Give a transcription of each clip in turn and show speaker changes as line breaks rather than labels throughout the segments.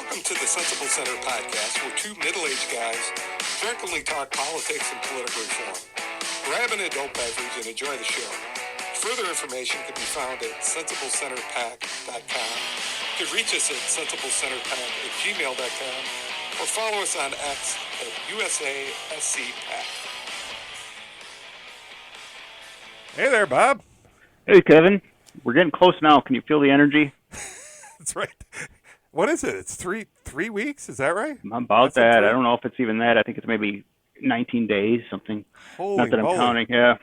Welcome to the Sensible Center podcast, where two middle-aged guys drunkenly talk politics and political reform. Grab an adult beverage and enjoy the show. Further information can be found at sensiblecenterpack.com. You can reach us at sensiblecenterpack@gmail.com or follow us on X at USASCPack. Hey there, Bob.
Hey, Kevin. We're getting close now. Can you feel the energy?
That's right. What is it? It's three weeks? Is that right?
About that. I don't know if it's even that. I think it's maybe 19 days, something.
Holy
Not that I'm
moly.
counting. Yeah.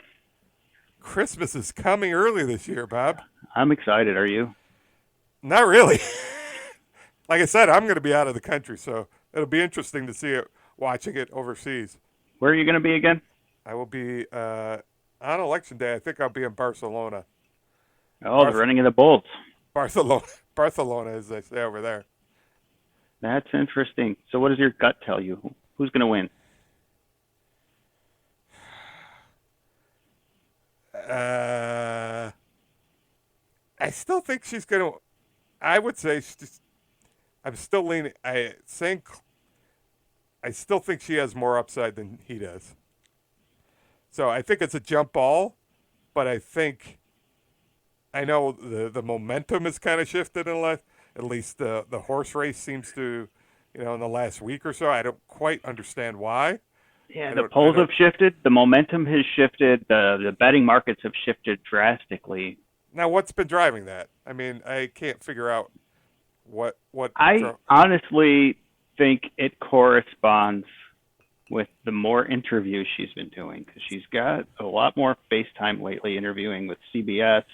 Christmas is coming early this year, Bob.
I'm excited. Are you?
Not really. Like I said, I'm going to be out of the country, so it'll be interesting to see it, watching it overseas.
Where are you going to be again?
I will be on Election Day. I think I'll be in Barcelona.
Oh, the running of the Bulls.
Barcelona, as they say over there.
That's interesting. So what does your gut tell you? Who's going to win?
I still think she's going to. I would say I'm still leaning. I still think she has more upside than he does. So I think it's a jump ball, but I know the momentum has kind of shifted in the last. At least the horse race seems to, in the last week or so. I don't quite understand why.
Yeah, the polls have shifted. The momentum has shifted. The betting markets have shifted drastically.
Now, what's been driving that? I mean, I can't figure out what.
I honestly think it corresponds with the more interviews she's been doing, because she's got a lot more FaceTime lately, interviewing with CBS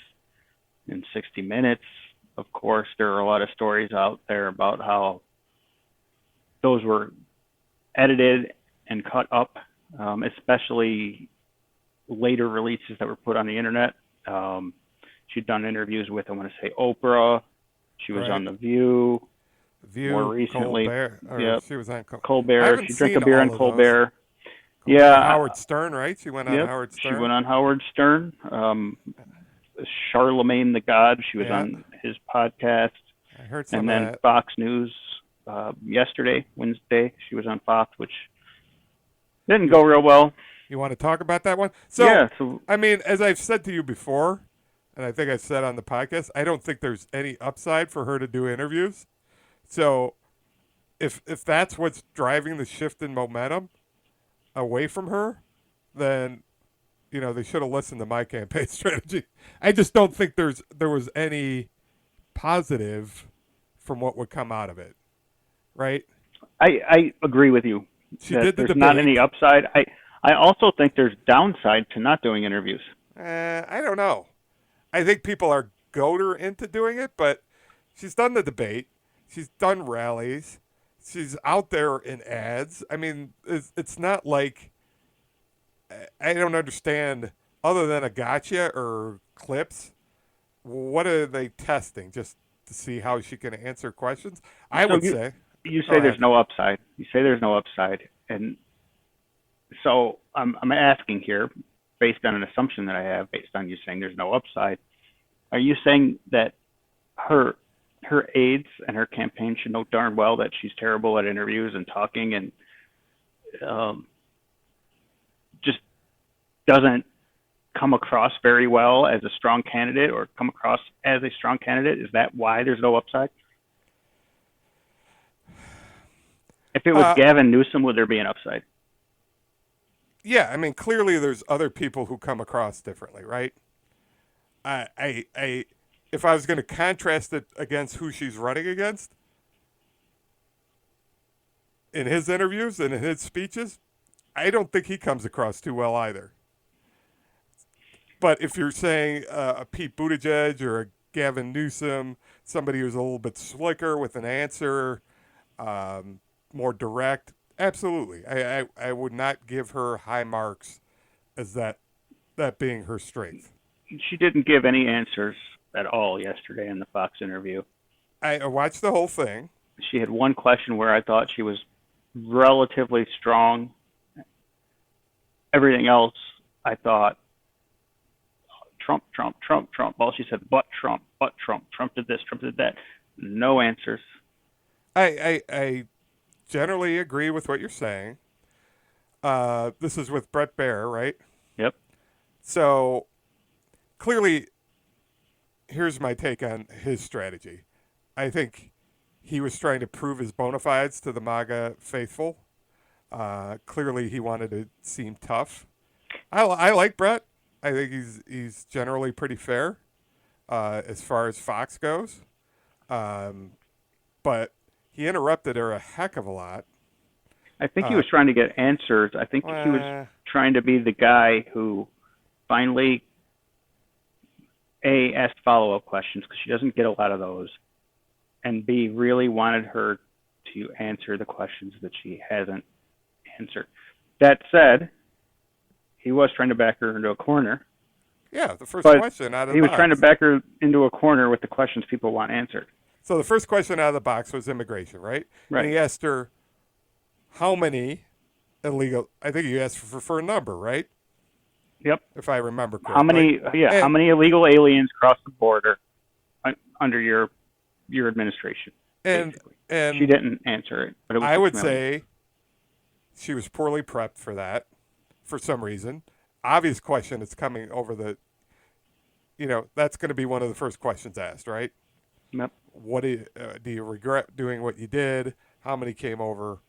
and 60 Minutes. Of course, there are a lot of stories out there about how those were edited and cut up, especially later releases that were put on the internet. She'd done interviews with, I want to say, Oprah. She was on The View. More recently.
Colbert. She was on
Colbert. She drank a beer on Colbert. Yeah.
Howard Stern, right? She went on Howard Stern.
She went on Howard Stern. Charlemagne the God. She was on his podcast.
I heard some
and
of
then
that.
Fox News yesterday, Wednesday, she was on Fox, which didn't go real well.
You want to talk about that one?
So,
I mean, as I've said to you before, and I think I said on the podcast, I don't think there's any upside for her to do interviews. So if that's what's driving the shift in momentum away from her, then they should have listened to my campaign strategy. I just don't think there was any positive from what would come out of it, right?
I agree with you. There's not any upside. I also think there's downside to not doing interviews.
I don't know. I think people are goad her into doing it, but she's done the debate. She's done rallies. She's out there in ads. I mean, it's not like I don't understand, other than a gotcha or clips, what are they testing just to see how she can answer questions?
You say there's no upside. You say there's no upside. And so I'm asking here, based on an assumption that I have, based on you saying there's no upside, are you saying that her aides and her campaign should know darn well that she's terrible at interviews and talking, and just doesn't come across very well as a strong candidate, or come across as a strong candidate? Is that why there's no upside? If it was Gavin Newsom, would there be an upside?
Yeah, I mean, clearly there's other people who come across differently, right? If I was going to contrast it against who she's running against in his interviews and in his speeches, I don't think he comes across too well either. But if you're saying a Pete Buttigieg or a Gavin Newsom, somebody who's a little bit slicker with an answer, more direct, absolutely. I would not give her high marks as that being her strength.
She didn't give any answers at all yesterday in the Fox interview.
I watched the whole thing.
She had one question where I thought she was relatively strong. Everything else, I thought, Trump, Trump, Trump, Trump. All she said, but Trump, Trump did this, Trump did that. No answers.
I generally agree with what you're saying. This is with Brett Baer, right?
Yep.
So clearly, here's my take on his strategy. I think he was trying to prove his bona fides to the MAGA faithful. Clearly, he wanted to seem tough. I like Brett. I think he's generally pretty fair as far as Fox goes. But he interrupted her a heck of a lot.
I think he was trying to get answers. I think he was trying to be the guy who finally A, asked follow-up questions because she doesn't get a lot of those, and B, really wanted her to answer the questions that she hasn't answered. That said, he was trying to back her into a corner.
Yeah, the first
But
question out of the
he was
box.
trying to back her into a corner with the questions people want answered.
So the first question out of the box was immigration, right?
Right.
And he asked her how many illegal. I think he asked for a number, right?
Yep.
If I remember correctly.
How many? Yeah.
And-
how many illegal aliens crossed the border under your administration?
And
basically?
and
She didn't answer it, but it was
I
6
would
million.
say she was poorly prepped for that, for some reason. Obvious question is coming over the. That's going to be one of the first questions asked, right?
Yep.
What do you regret doing what you did? How many came over?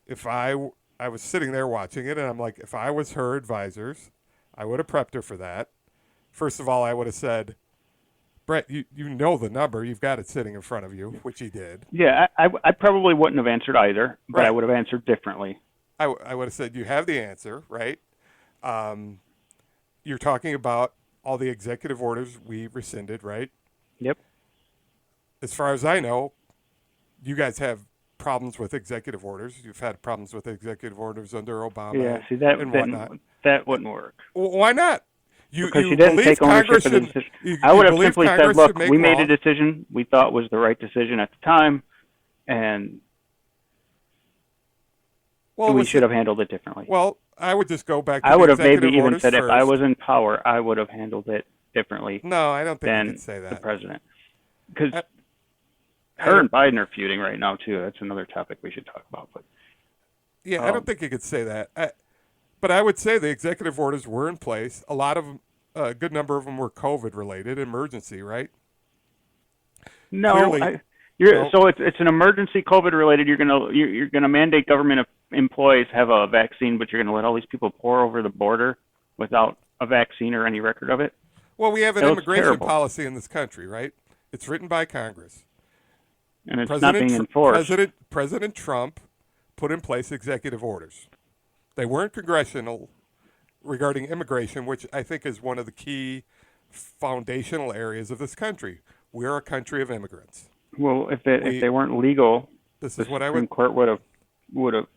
If I was sitting there watching it, and I'm like, if I was her advisors, I would have prepped her for that. First of all, I would have said, Brett, you know the number. You've got it sitting in front of you, which he did.
Yeah, I probably wouldn't have answered either, but I
Right.
would have answered differently.
I would have said, you have the answer, right? You're talking about all the executive orders we rescinded, right?
Yep.
As far as I know, you guys have problems with executive orders. You've had problems with executive orders under Obama
Yeah. See, that
and whatnot.
wouldn't work.
Well, why not?
Because she didn't
believe
take ownership
Congress
of the
should-
decision.
you
I would have
believe
simply said,
Congress
look,
should make
we made a
laws.
decision we thought was the right decision at the time, and
Well, it
we
was-
should have handled it differently.
Well, I would just go back to
I
the
would have maybe
executive
even
orders
said if I
first.
was in power, I would have handled it differently
No, I don't think you
than
could say
the
that.
president. Because
I-
her and Biden are feuding right now, too. That's another topic we should talk about. But
Yeah, I don't think you could say that. But I would say the executive orders were in place. A lot of them, a good number of them were COVID related, emergency, right?
no,
Clearly-
you're so it's an emergency COVID related. You're gonna mandate government employees have a vaccine, but you're gonna let all these people pour over the border without a vaccine or any record of it.
Well, we have an
That was
immigration
terrible.
policy in this country, right? It's written by Congress.
And it's not being enforced.
President Trump put in place executive orders. They weren't congressional regarding immigration, which I think is one of the key foundational areas of this country. We're a country of immigrants.
Well, if they weren't legal,
This
the
is what I
Supreme
would,
Court would have.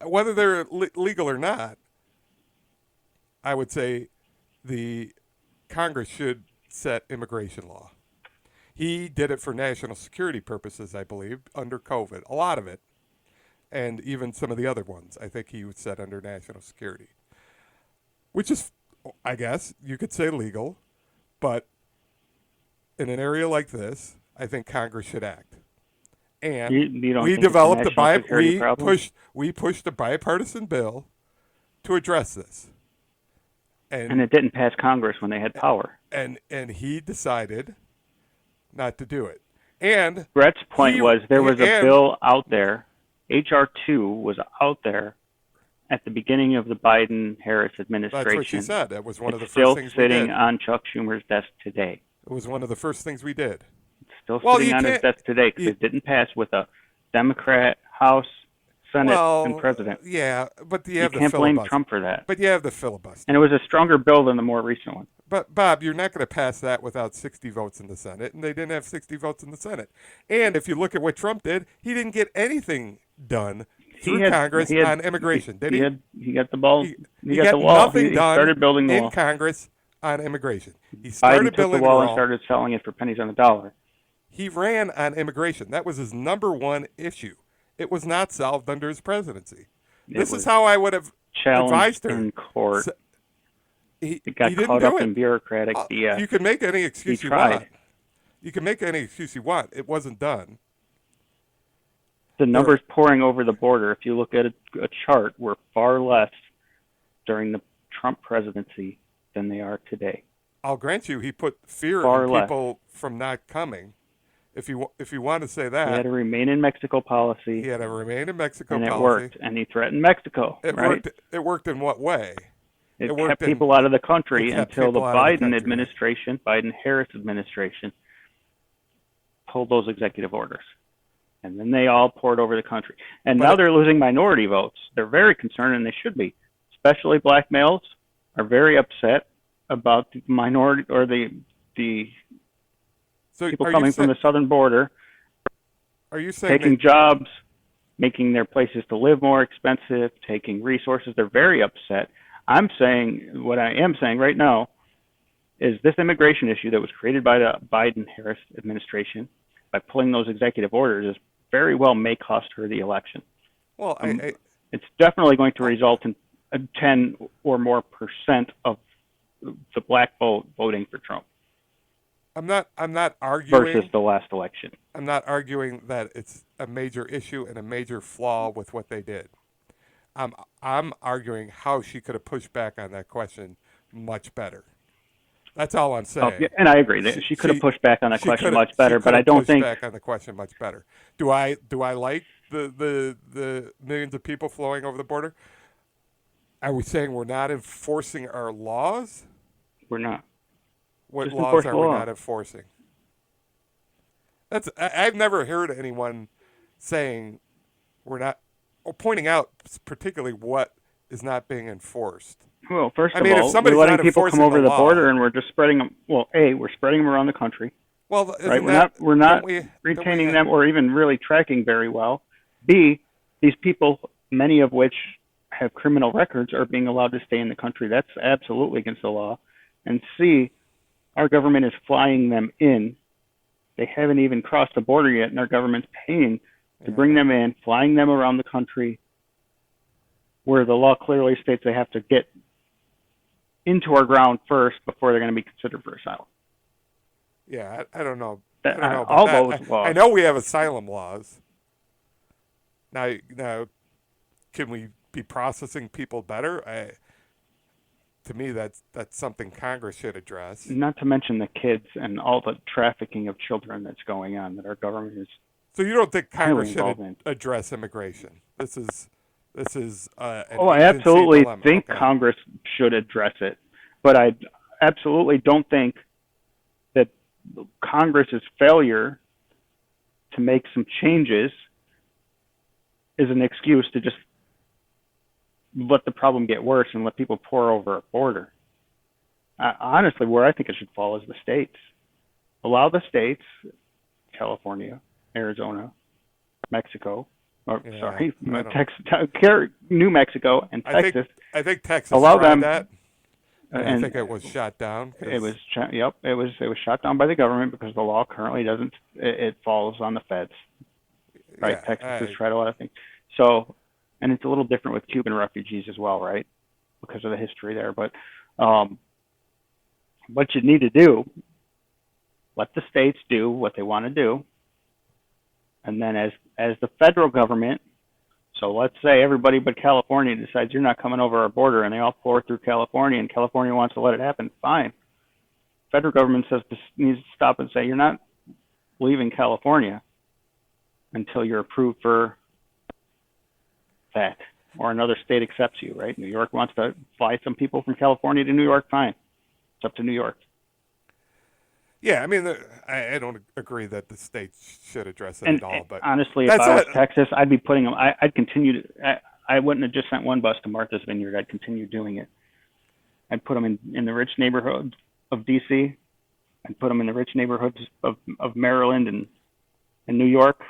whether they're legal or not, I would say the Congress should set immigration law. He did it for national security purposes, I believe, under COVID. A lot of it. And even some of the other ones, I think he would set under national security. Which is, I guess, you could say legal. But in an area like this, I think Congress should act. And
You don't
we
think it's a
developed
national security problem?
we pushed a bipartisan bill to address this.
And it didn't pass Congress when they had power.
and he decided not to do it. And
Brett's point was there was a
and-
bill out there, HR 2 was out there at the beginning of the Biden-Harris administration.
that's what she said. That was one of the
It's still
first things we
sitting
did.
on Chuck Schumer's desk today.
It was one of the first things we did.
It's still
Well,
sitting
you
on his
can't-
desk today because
you-
it didn't pass with a Democrat House, Senate,
Well,
and President.
yeah, but you
You
have the
can't blame
filibuster.
Trump for that.
But you have the filibuster.
And it was a stronger bill than the more recent one.
But Bob, you're not going to pass that without 60 votes in the Senate, and they didn't have 60 votes in the Senate. And if you look at what Trump did, he didn't get anything done through Congress on immigration, did he?
He got the ball. He got
got
the wall.
nothing
He
done
started building the
in
wall.
Congress on immigration. He started
Biden took
building
the wall
the
and
wall.
started selling it for pennies on the dollar.
He ran on immigration. That was his number one issue. It was not solved under his presidency. This
was
is how I would have
Challenged
advised her.
in court.
So- He
It
didn't
got caught
do
up
it.
in bureaucratic BS.
You can make any excuse
He
you
tried.
want. You can make any excuse you want. It wasn't done.
The numbers pouring over the border, if you look at a chart, were far less during the Trump presidency than they are today.
I'll grant you, he put fear
Far
in
less.
people from not coming. If you want to say
He
that,
had a remain in Mexico policy,
he had a remain in Mexico
and it
policy.
worked. And he threatened Mexico,
It
right?
worked. It worked in what way?
It
worked
kept
in-
people out of the country
it kept
until the
people out of the
Biden
country.
administration, Biden-Harris administration, pulled those executive orders. And then they all poured over the country. And now they're losing minority votes. They're very concerned, and they should be. Especially black males are very upset about the minority or the
So
people
are
coming
you
from the southern border,
Are you saying
taking jobs, making their places to live more expensive, taking resources. They're very upset. I'm saying, what I am saying right now is this immigration issue that was created by the Biden-Harris administration by pulling those executive orders is very well may cost her the election.
Well,
It's definitely going to result in 10 or more % of the black vote voting for Trump
I'm not arguing
versus the last election.
I'm not arguing that it's a major issue and a major flaw with what they did. I'm arguing how she could have pushed back on that question much better. That's all I'm saying.
Oh, yeah, and I agree that she could have pushed back on that question much better, but I don't think
back on the question much better. Do I like the millions of people flowing over the border? Are we saying we're not enforcing our laws?
we're not.
What
Just
laws
enforce
are
the
we
law.
not enforcing? I've never heard anyone saying we're not, or pointing out particularly what is not being enforced.
Well, first
I
of
mean, if
all,
somebody's
we're letting
not
people come
enforcing
over
the
the
law-
border, and we're just spreading them. Well, we're spreading them around the country,
Well,
right?
isn't
We're not
don't we
retaining
have-
them or even really tracking very well. B, these people, many of which have criminal records, are being allowed to stay in the country. That's absolutely against the law. And C, our government is flying them in. They haven't even crossed the border yet, and our government's paying to bring them in, flying them around the country, where the law clearly states they have to get into our ground first before they're going to be considered for asylum.
Yeah, I don't know.
That-
I don't know about
all
that.
those laws.
I know we have asylum laws. Now, can we be processing people better? To me, that's something Congress should address.
Not to mention the kids and all the trafficking of children that's going on that our government is.
So you don't think Congress
Highly involved
should address immigration? This is an
Oh, I
agency
absolutely
dilemma.
think
Okay.
Congress should address it, but I absolutely don't think that Congress's failure to make some changes is an excuse to just let the problem get worse and let people pour over a border. Honestly, where I think it should fall is the states. Allow the states, California, Arizona, Mexico, or
Yeah,
sorry,
I don't-
Texas, New Mexico, and
I
Texas.
think Texas
Allow
tried
them-
that. And I
and
think it was shot down. 'cause-
it was it was shot down by the government because the law currently doesn't. It falls on the feds, right?
Yeah,
Texas has
I-
tried a lot of things. So, and it's a little different with Cuban refugees as well, right? Because of the history there. But what you need to do, let the states do what they want to do, and then as the federal government. So let's say everybody but California decides you're not coming over our border, and they all pour through California, and California wants to let it happen. Fine. Federal government needs to stop and say you're not leaving California until you're approved for that, or another state accepts you. Right? New York wants to fly some people from California to New York. Fine. It's up to New York.
Yeah, I mean, I don't agree that the states should address it
And
at all. But
honestly, if
that's
I was
not-
Texas, I'd be putting them. I'd continue to. I wouldn't have just sent one bus to Martha's Vineyard. I'd continue doing it. I'd put them in the rich neighborhoods of D.C. I'd put them in the rich neighborhoods of Maryland and New York.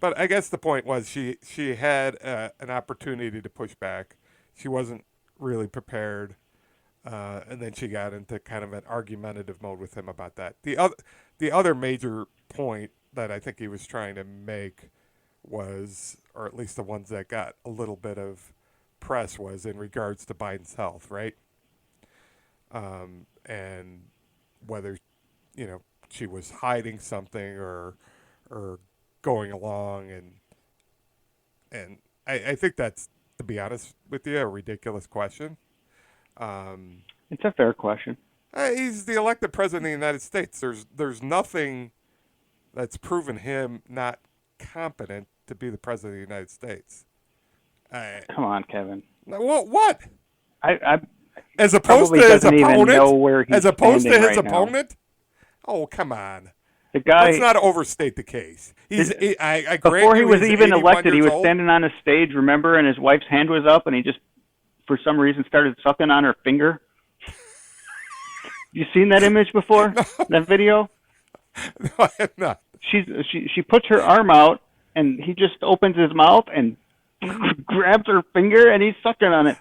But I guess the point was she had an opportunity to push back. She wasn't really prepared, and then she got into kind of an argumentative mode with him about that. The other major point that I think he was trying to make was, or at least the ones that got a little bit of press, was in regards to Biden's health, right? And whether she was hiding something or going along, and I think that's, to be honest with you, a ridiculous question. Um,
It's a fair question.
he's the elected president of the United States. There's nothing that's proven him not competent to be the president of the United States.
Come on, Kevin.
What?
I
As opposed
probably
to his
doesn't even know
opponent?
where he's
As opposed to
standing
his
right now.
opponent? Oh, come on.
The guy,
Let's not overstate the case. I grant
before he
you
was
he's
even
81
elected, he
years
was
old.
standing on a stage, remember, and his wife's hand was up, and he just, for some reason, started sucking on her finger. You seen that image before? That video?
No, I have not.
She puts her arm out, and he just opens his mouth and grabs her finger, and he's sucking on it.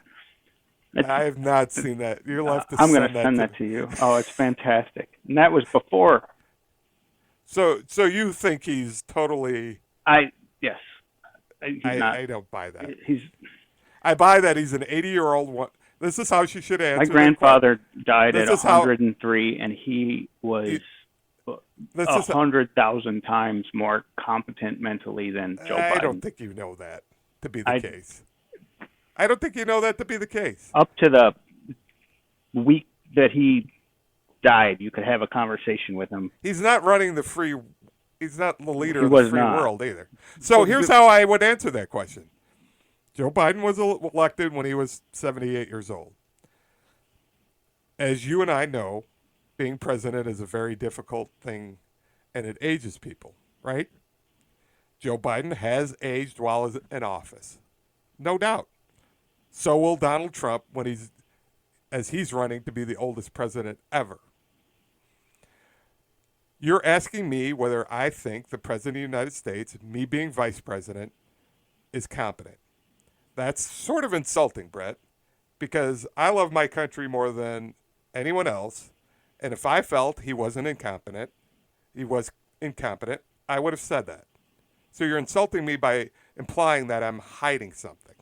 I have not seen that. You'll have to
I'm
send
going to send
to
that to you. Oh, it's fantastic. And that was before.
So you think he's totally?
Yes. He's not.
I don't buy that.
He's
I buy that he's an 80-year-old one. This is how she should answer.
my
that
grandfather died
This
at
is how-
103, and he was
This is
100,000 times more competent mentally than Joe Biden.
I don't think you know that to be the case. I don't think you know that to be the case.
Up to the week that he died, you could have a conversation with him.
He's not running the free. He's not the leader
He
of the
was
free
not.
world either. So here's how I would answer that question. Joe Biden was elected when he was 78 years old. As you and I know, being president is a very difficult thing, and it ages people, right? Joe Biden has aged while in office, no doubt. So will Donald Trump as he's running to be the oldest president ever. You're asking me whether I think the president of the United States, me being vice president, is competent. That's sort of insulting, Brett, because I love my country more than anyone else. And if I felt he was incompetent, I would have said that. So you're insulting me by implying that I'm hiding something.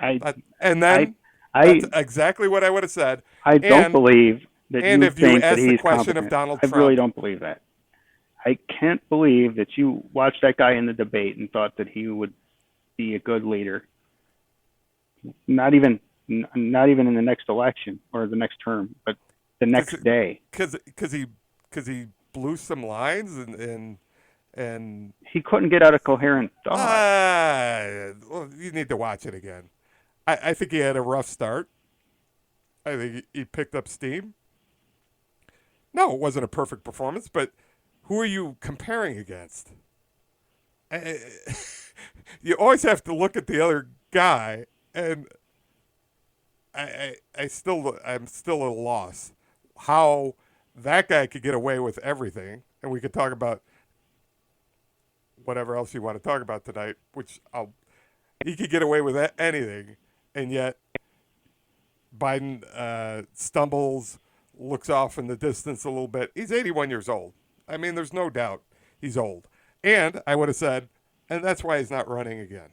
That's exactly what I would have said.
I don't believe that
and
you
if you
think
ask
that
the
he's
question
competent.
of Donald
I
Trump,
really don't believe that. I can't believe that you watched that guy in the debate and thought that he would be a good leader. Not even in the next election or the next term, but the next day.
because he blew some lines and
He couldn't get out a coherent thought.
well, you need to watch it again. I think he had a rough start. I think he picked up steam. No, it wasn't a perfect performance, but who are you comparing against? You always have to look at the other guy, and I'm still at a loss how that guy could get away with everything, and we could talk about whatever else you want to talk about tonight, he could get away with anything, and yet Biden stumbles, looks off in the distance a little bit. He's 81 years old. I mean, there's no doubt he's old. And I would have said, and that's why he's not running again.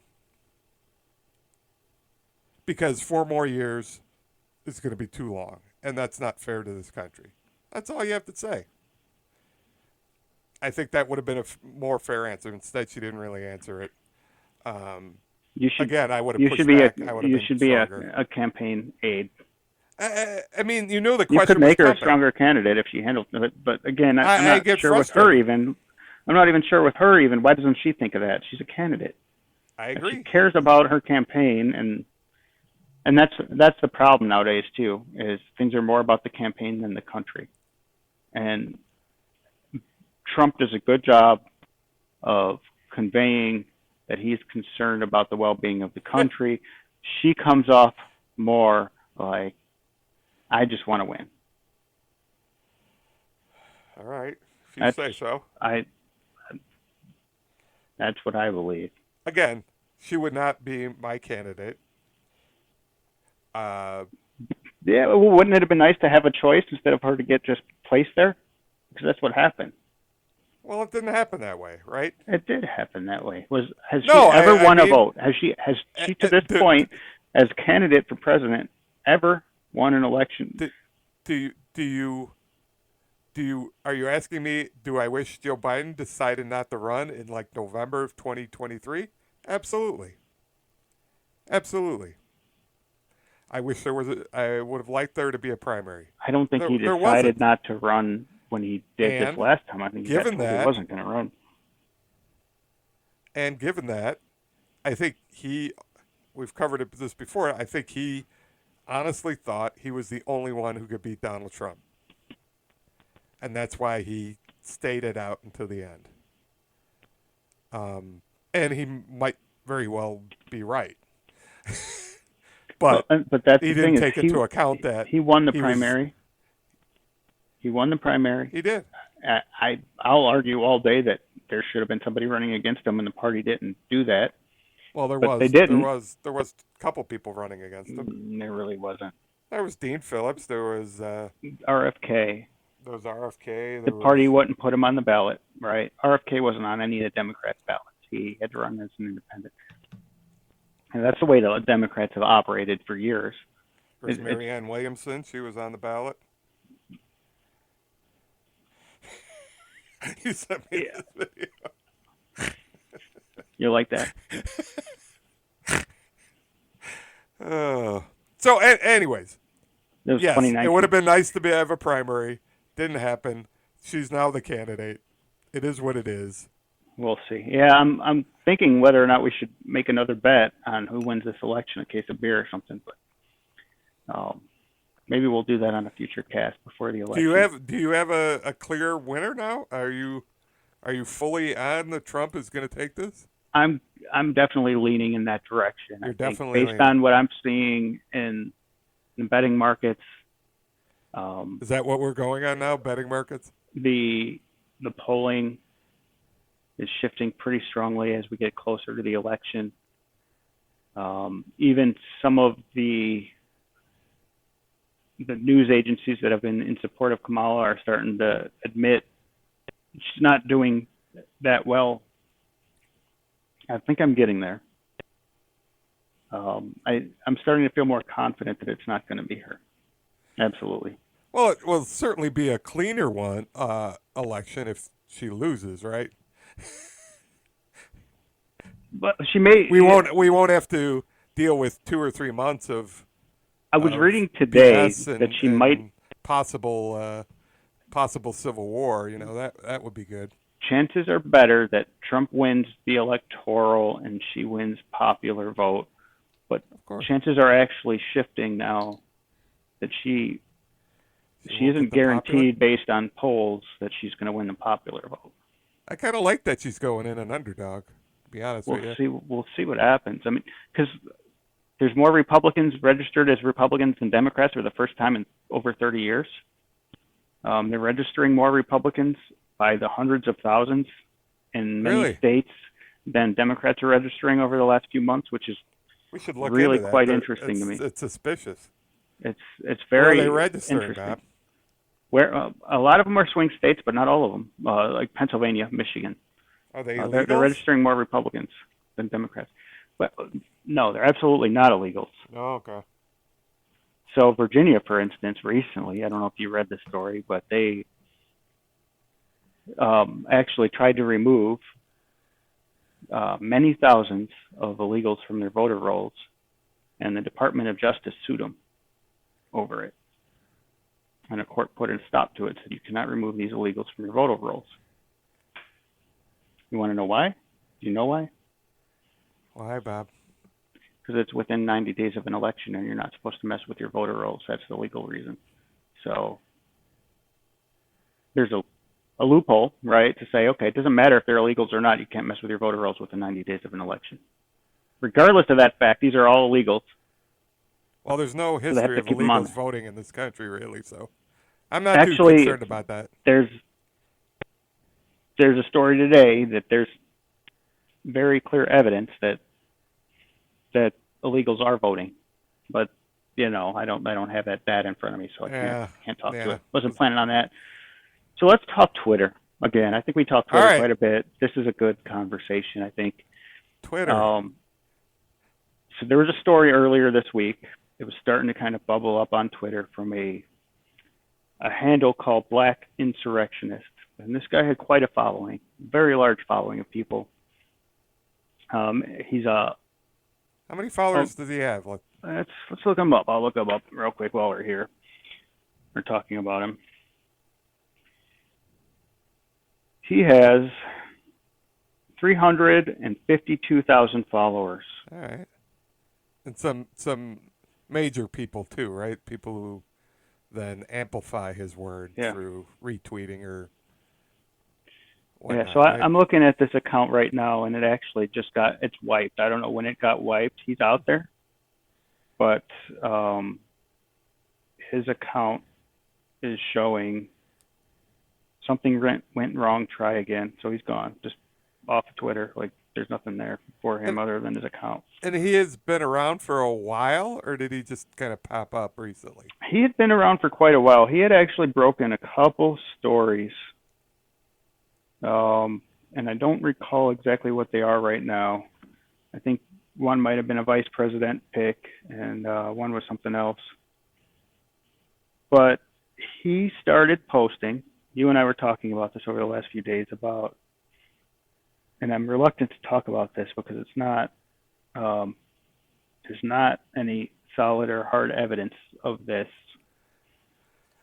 Because 4 more years is going to be too long, and that's not fair to this country. That's all you have to say. I think that would have been a more fair answer. Instead, she didn't really answer it. Again, I would have pushed back.
You should be a campaign aide.
I mean, you know the question.
You could make her
was
a
coming.
stronger candidate if she handled it. But again, I'm
I
not
get
sure with
frustrated.
her even. I'm not even sure with her even. Why doesn't she think of that? She's a candidate.
I
If
agree.
she cares about her campaign, and that's the problem nowadays too. Is things are more about the campaign than the country. And Trump does a good job of conveying that he's concerned about the well-being of the country. She comes off more like, I just want to win.
All right, if you say so.
That's what I believe.
Again, she would not be my candidate.
Yeah, well, wouldn't it have been nice to have a choice instead of her to get just placed there? Because that's what happened.
Well, it didn't happen that way, right?
It did happen that way. Has
No,
she ever
I
won
mean-
a vote? Has she to this point, as candidate for president, ever won an election?
Do are you asking me, do I wish Joe Biden decided not to run in like November of 2023? Absolutely. Absolutely. I wish I would have liked there to be a primary.
I don't think he
There
decided
wasn't.
not to run when he did this
And
last time. I think he got
given
told he
that,
wasn't going to run.
and given that, I think we've covered this before. I think he honestly thought he was the only one who could beat Donald Trump. And that's why he stayed it out until the end. And he might very well be right. But
that's
he
the
didn't
thing
take
is
into account that
he won the
he
primary. He won the primary.
He did.
I'll argue all day that there should have been somebody running against him, and the party didn't do that.
Well,
They didn't.
There was a couple people running against him.
There really wasn't.
There was Dean Phillips. There was
RFK.
There was RFK.
The party wouldn't put him on the ballot, right? RFK wasn't on any of the Democrats' ballots. He had to run as an independent. And that's the way the Democrats have operated for years.
There's Marianne Williamson. She was on the ballot. You sent me this video.
You like that?
So, anyways,
It was
yes,
2019.
it would have been nice to have a primary. Didn't happen. She's now the candidate. It is what it is.
We'll see. Yeah, I'm thinking whether or not we should make another bet on who wins this election, a case of beer or something. But maybe we'll do that on a future cast before the election.
Do you have a clear winner now? Are you fully on that Trump is going to take this?
I'm definitely leaning in that direction.
You're
I think
definitely
based on what I'm seeing in the betting markets.
Is that what we're going on now? Betting markets?
The polling is shifting pretty strongly as we get closer to the election. Even some of the news agencies that have been in support of Kamala are starting to admit she's not doing that well. I think I'm getting there. I'm starting to feel more confident that it's not going to be her. Absolutely.
Well, it will certainly be a cleaner election if she loses, right?
But she may.
We won't have to deal with 2 or 3 months of.
I was reading today that she might
possible civil war. You know that would be good.
Chances are better that Trump wins the electoral and she wins popular vote, but chances are actually shifting now that she isn't guaranteed based on polls that she's going to win the popular vote.
I kind of like that she's going in an underdog. To be honest with you,
we'll see what happens. I mean, because there's more Republicans registered as Republicans than Democrats for the first time in over 30 years. They're registering more Republicans by the hundreds of thousands in many states than Democrats are registering over the last few months, which is
we should look
really
into that.
quite interesting to me.
It's suspicious.
It's very
registering,
interesting.
Bob?
Where a lot of them are swing states, but not all of them. Like Pennsylvania, Michigan.
Are they
they're registering more Republicans than Democrats. But no, they're absolutely not illegals.
Oh, okay.
So Virginia, for instance, recently, I don't know if you read the story, but they actually tried to remove many thousands of illegals from their voter rolls, and the Department of Justice sued them over it. And a court put a stop to it, said you cannot remove these illegals from your voter rolls. You want to know why? Do you know why?
Why, Bob?
Because it's within 90 days of an election, and you're not supposed to mess with your voter rolls. That's the legal reason. So there's a loophole, right, to say, okay, it doesn't matter if they're illegals or not. You can't mess with your voter rolls within 90 days of an election. Regardless of that fact, these are all illegals.
Well, there's no history of illegals voting in this country, really, so I'm not too concerned about that.
There's a story today that there's very clear evidence that illegals are voting, but I don't have that data in front of me, so I can't talk to it. Wasn't planning on that. So let's talk Twitter again. I think we talked Twitter quite a bit. This is a good conversation, I think.
Twitter.
So there was a story earlier this week. It was starting to kind of bubble up on Twitter from a a handle called Black Insurrectionist. And this guy had quite a following, very large following of people. He's a.
How many
Oh,
followers does he have? Like,
let's look him up. I'll look him up real quick while we're here. We're talking about him. He has 352,000 followers.
all right. And some major people too, right? People who then amplify his word
Yeah.
through retweeting or
Yeah,
whatnot,
so
right?
I'm looking at this account right now, and it actually it's wiped. I don't know when it got wiped. He's out there, but his account is showing something went wrong. Try again. So he's gone, just off of Twitter. Like there's nothing there for him
And,
other than his account.
and he has been around for a while, or did he just kind of pop up recently?
He had been around for quite a while. He had actually broken a couple stories. And I don't recall exactly what they are right now. I think one might have been a vice president pick, and one was something else. But he started posting. You and I were talking about this over the last few days about, and I'm reluctant to talk about this because it's not, there's not any solid or hard evidence of this.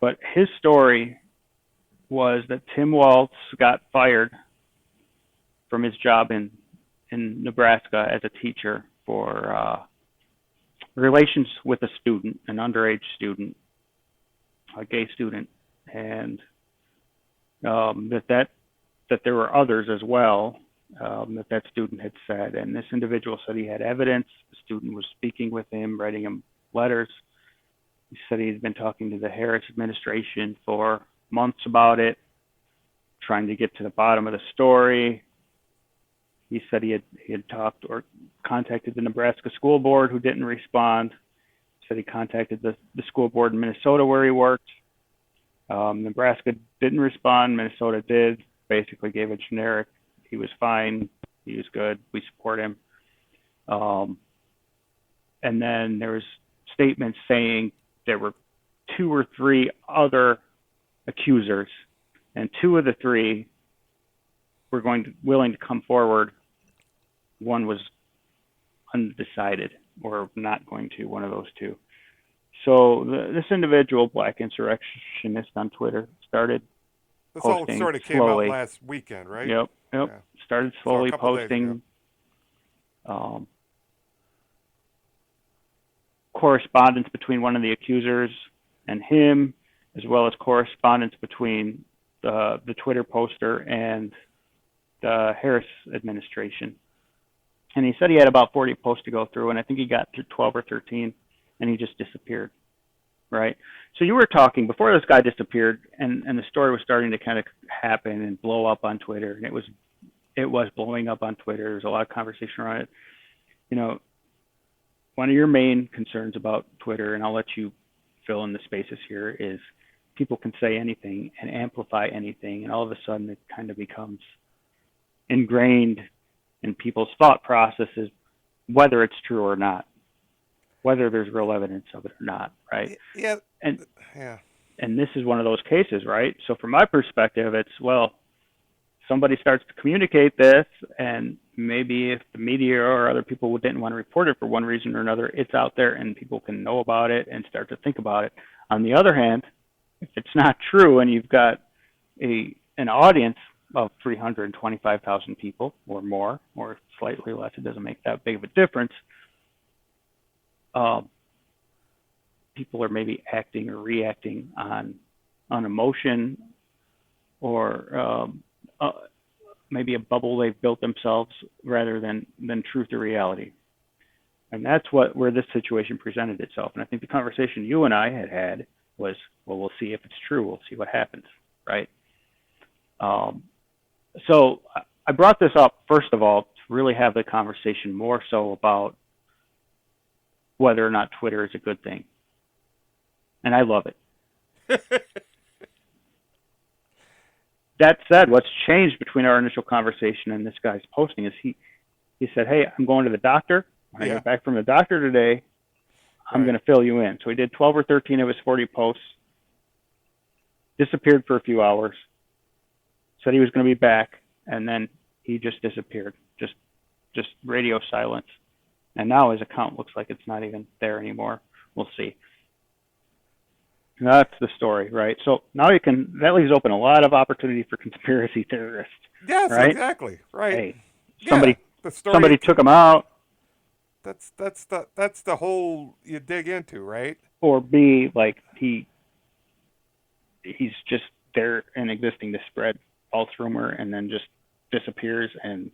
But his story was that Tim Walz got fired from his job in Nebraska as a teacher for relations with a student, an underage student, a gay student, and that there were others as well that student had said. And this individual said he had evidence. The student was speaking with him, writing him letters. He said he had been talking to the Harris administration for months about it, trying to get to the bottom of the story. He said he had talked or contacted the Nebraska school board, who didn't respond. He said he contacted the school board in Minnesota where he worked. Nebraska didn't respond. Minnesota did. Basically gave a generic, he was fine, he was good, we support him. And then there was statements saying there were 2 or 3 other accusers, and 2 of the 3 were willing to come forward. One was undecided or not going to, one of those 2. So this individual, Black Insurrectionist on Twitter, started
This all
posting
sort of came
slowly.
out last weekend, right?
Yep.
Yeah.
Started
So a
slowly
couple days ago.
posting correspondence between one of the accusers and him, as well as correspondence between the Twitter poster and the Harris administration. And he said he had about 40 posts to go through, and I think he got through 12 or 13, and he just disappeared, right? So you were talking, before this guy disappeared, and the story was starting to kind of happen and blow up on Twitter, and it was blowing up on Twitter. There's a lot of conversation around it. You know, one of your main concerns about Twitter, and I'll let you fill in the spaces here, is people can say anything and amplify anything, and all of a sudden it kind of becomes ingrained in people's thought processes, whether it's true or not, whether there's real evidence of it or not, right?
Yeah.
And
Yeah.
and this is one of those cases, right? So from my perspective, it's, well, somebody starts to communicate this, and maybe if the media or other people didn't want to report it for one reason or another, it's out there and people can know about it and start to think about it. On the other hand, if it's not true and you've got an audience of 325,000 people or more, or slightly less, it doesn't make that big of a difference, people are maybe acting or reacting on emotion, or maybe a bubble they've built themselves rather than truth or reality. And that's where this situation presented itself. And I think the conversation you and I had was, well, we'll see if it's true. We'll see what happens, right? So I brought this up, first of all, to really have the conversation more so about whether or not Twitter is a good thing. And I love it. That said, what's changed between our initial conversation and this guy's posting is he said, hey, I'm going to the doctor. When I get back from the doctor today, I'm going to fill you in. So he did 12 or 13 of his 40 posts. disappeared for a few hours, said he was going to be back, and then he just disappeared. Just radio silence. And now his account looks like it's not even there anymore. We'll see. That's the story, right? So now that leaves open a lot of opportunity for conspiracy theorists.
Yes,
right?
exactly. Right.
Hey,
Yeah, the story,
somebody took him out,
that's the whole you dig into, right?
or B, like he's just there and existing to spread false rumor and then just disappears, and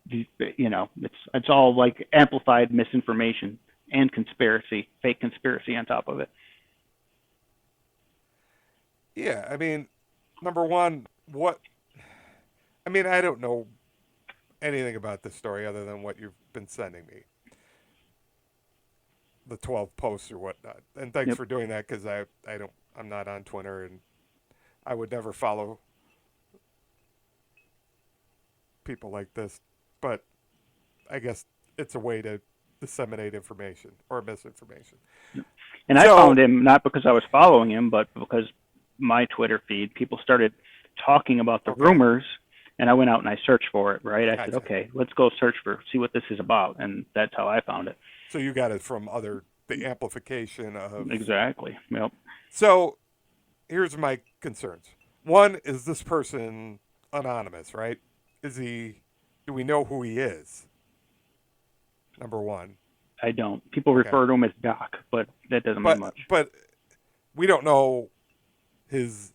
it's all like amplified misinformation and conspiracy, fake conspiracy on top of it.
Yeah, I mean, number one, I don't know anything about this story other than what you've been sending me, the 12 posts or whatnot. And thanks
Yep.
for doing that because I'm not on Twitter and I would never follow people like this. But I guess it's a way to disseminate information or misinformation.
And I found him not because I was following him, but because my Twitter feed, people started talking about the rumors, and I went out and I searched for it, right? I said, okay, let's go see what this is about, and that's how I found it.
So you got it from the amplification of...
Exactly, yep.
So here's my concerns. One, is this person anonymous, right? Do we know who he is? Number one.
I don't. People refer to him as Doc, but that doesn't mean much.
But we don't know his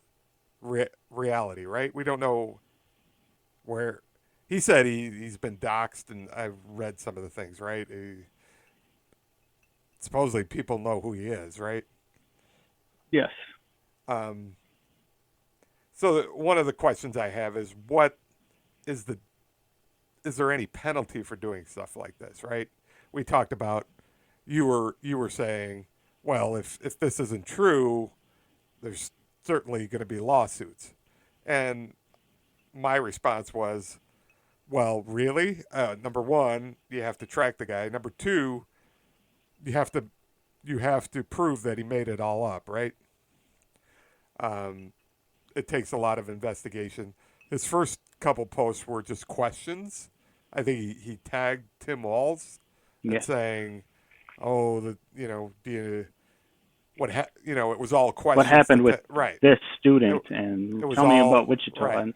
reality, right? We don't know where he said he's been doxxed, and I've read some of the things, right? Supposedly people know who he is, right?
Yes.
So one of the questions I have is, is there any penalty for doing stuff like this, right? We talked about, you were saying, well, if this isn't true, there's certainly going to be lawsuits. And my response was, well, really? Number one, you have to track the guy. Number two, you have to prove that he made it all up, right? It takes a lot of investigation. His first couple posts were just questions. I think he tagged Tim Walz and saying, "Oh, do you it was all questions.
What happened with
right.
this student, and tell me about Wichita."
Right.
And,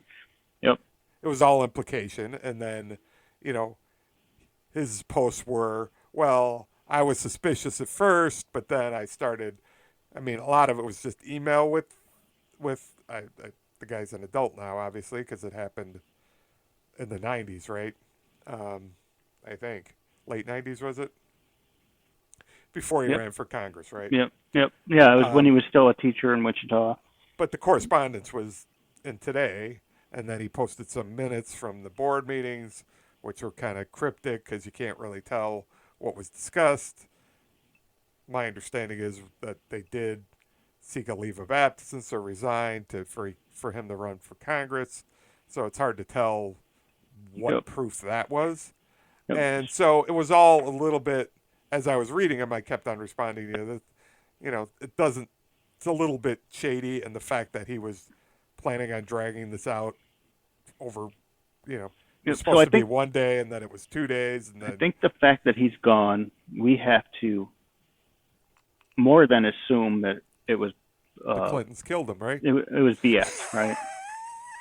yep.
It was all implication, and then, his posts were, well, I was suspicious at first, but then I started. I mean, a lot of it was just email with the guy's an adult now, obviously, because it happened in the 90s, right? I think late 90s, was it? Before he ran for Congress, right?
Yep. Yeah, it was when he was still a teacher in Wichita.
But the correspondence was in Today, and then he posted some minutes from the board meetings, which were kind of cryptic because you can't really tell what was discussed. My understanding is that they did seek a leave of absence or resign for him to run for Congress. So it's hard to tell what proof that was. Yep. And so it was all a little bit, as I was reading him, I kept on responding to it's a little bit shady, and the fact that he was planning on dragging this out over, it was supposed to be one day, and then it was 2 days. And then,
I think the fact that he's gone, we have to more than assume that it was
the Clintons killed him, right?
It was BS, right?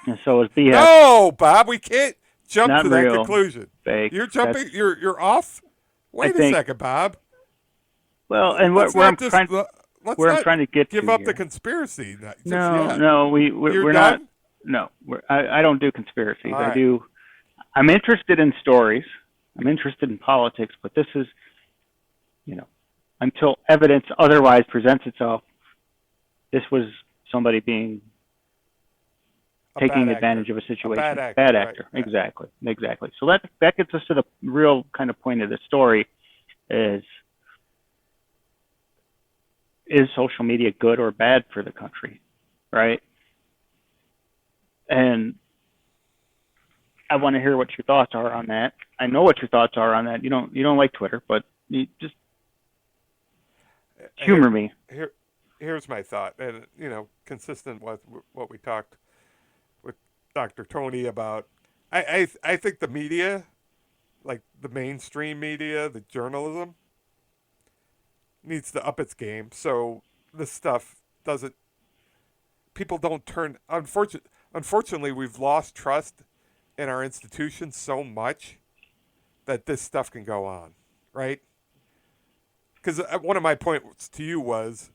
And so it was BS.
No, Bob, we can't jump to that conclusion.
Fake.
You're jumping. You're off. Wait a second, Bob.
Well, and where I'm trying to get
give
to
up
here.
the conspiracy.
No, we're not. No, I don't do conspiracies.
Right.
I'm interested in stories. I'm interested in politics, but this is, until evidence otherwise presents itself, this was somebody taking advantage of a situation. Bad actor.
Right.
Exactly. So that gets us to the real kind of point of the story is social media good or bad for the country, right? And I want to hear what your thoughts are on that. I know what your thoughts are on that. You don't like Twitter, but you just humor me.
here's my thought, and consistent with what we talked with Dr. Tony about. I think the media, like the mainstream media, the journalism, needs to up its game so this stuff doesn't. People don't turn. Unfortunately, we've lost trust in our institutions so much that this stuff can go on, right? Because one of my points to you was,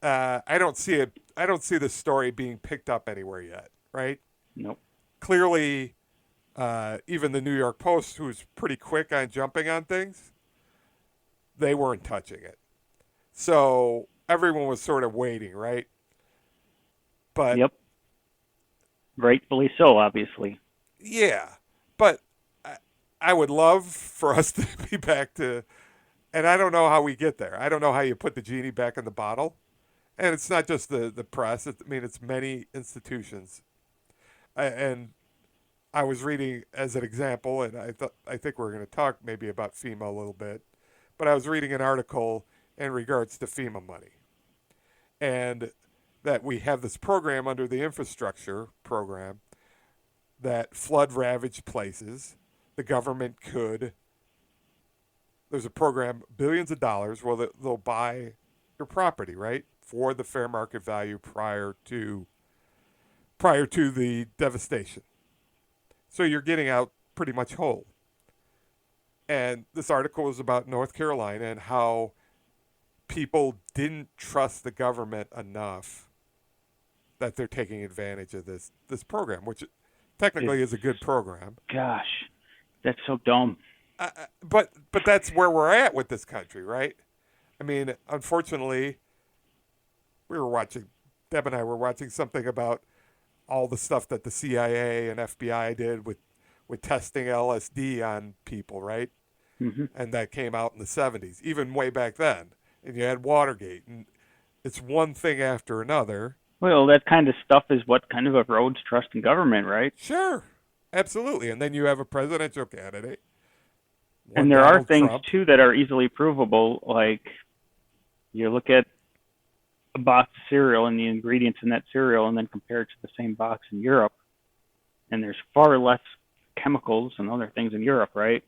I don't see it. I don't see the story being picked up anywhere yet, right?
Nope.
Clearly, even the New York Post, who's pretty quick on jumping on things, they weren't touching it. So everyone was sort of waiting, right? But
Yep. Rightfully so, obviously.
yeah, but I would love for us to be back to, and I don't know how we get there. I don't know how you put the genie back in the bottle. And it's not just the press. I mean, it's many institutions. And I was reading as an example, and I think we're going to talk maybe about FEMA a little bit, but I was reading an article in regards to FEMA money, and that we have this program under the infrastructure program that flood ravaged places, the government could. There's a program, billions of dollars, where they'll buy your property, right, for the fair market value prior to the devastation. So you're getting out pretty much whole. And this article was about North Carolina and how people didn't trust the government enough that they're taking advantage of this program, which technically is a good program.
Gosh, that's so dumb.
But that's where we're at with this country, right? I mean, unfortunately, Deb and I were watching something about all the stuff that the CIA and FBI did with testing LSD on people, right?
Hmm.
And that came out in the 70s, even way back then. And you had Watergate, and it's one thing after another.
Well, that kind of stuff is what kind of erodes trust in government, right?
Sure, absolutely. And then you have a presidential candidate, one
And there are
Donald
things
Trump.
too that are easily provable. Like you look at a box of cereal and the ingredients in that cereal, and then compare it to the same box in Europe, and there's far less chemicals and other things in Europe, right?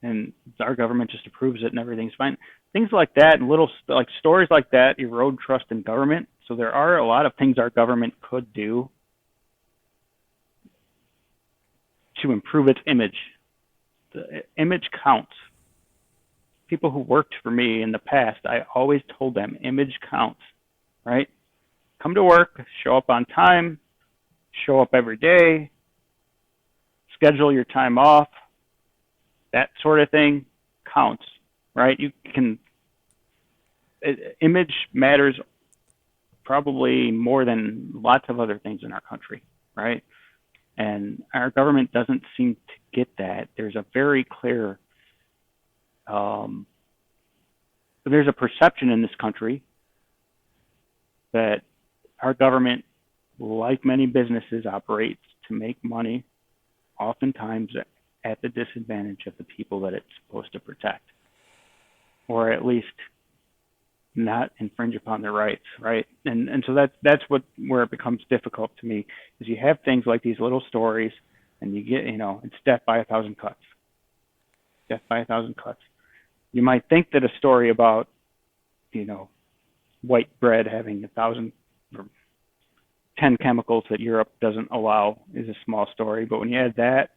And our government just approves it, and everything's fine. Things like that, and little like stories like that, erode trust in government. So there are a lot of things our government could do to improve its image. The image counts. People who worked for me in the past, I always told them image counts, right? Come to work, show up on time, show up every day, schedule your time off, that sort of thing counts, right? Image matters probably more than lots of other things in our country, right? And our government doesn't seem to get that. There's a very clear, there's a perception in this country that our government, like many businesses, operates to make money, oftentimes at the disadvantage of the people that it's supposed to protect, or at least not infringe upon their rights, right? And so that's where it becomes difficult to me, is you have things like these little stories, and you get, it's death by 1,000 cuts. Death by 1,000 cuts. You might think that a story about, white bread having 1,000 or 10 chemicals that Europe doesn't allow is a small story, but when you add that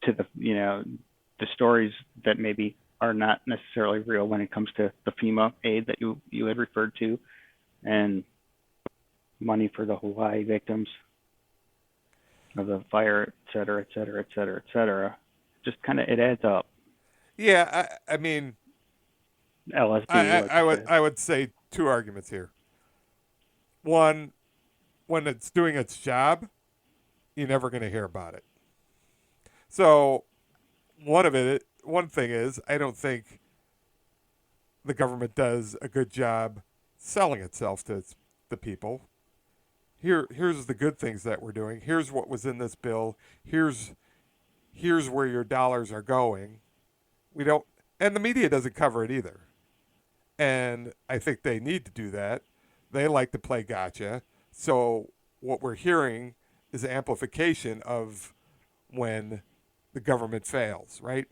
to the stories that maybe are not necessarily real when it comes to the FEMA aid that you had referred to, and money for the Hawaii victims of the fire, et cetera, et cetera, et cetera, et cetera. Just kind of, it adds up.
Yeah, I mean,
LSD.
I would say two arguments here. One, when it's doing its job, you're never going to hear about it. So one thing is, I don't think the government does a good job selling itself to the people. Here's the good things that we're doing. Here's what was in this bill. Here's where your dollars are going. We don't, and the media doesn't cover it either. And I think they need to do that. They like to play gotcha. So what we're hearing is amplification of when the government fails, right?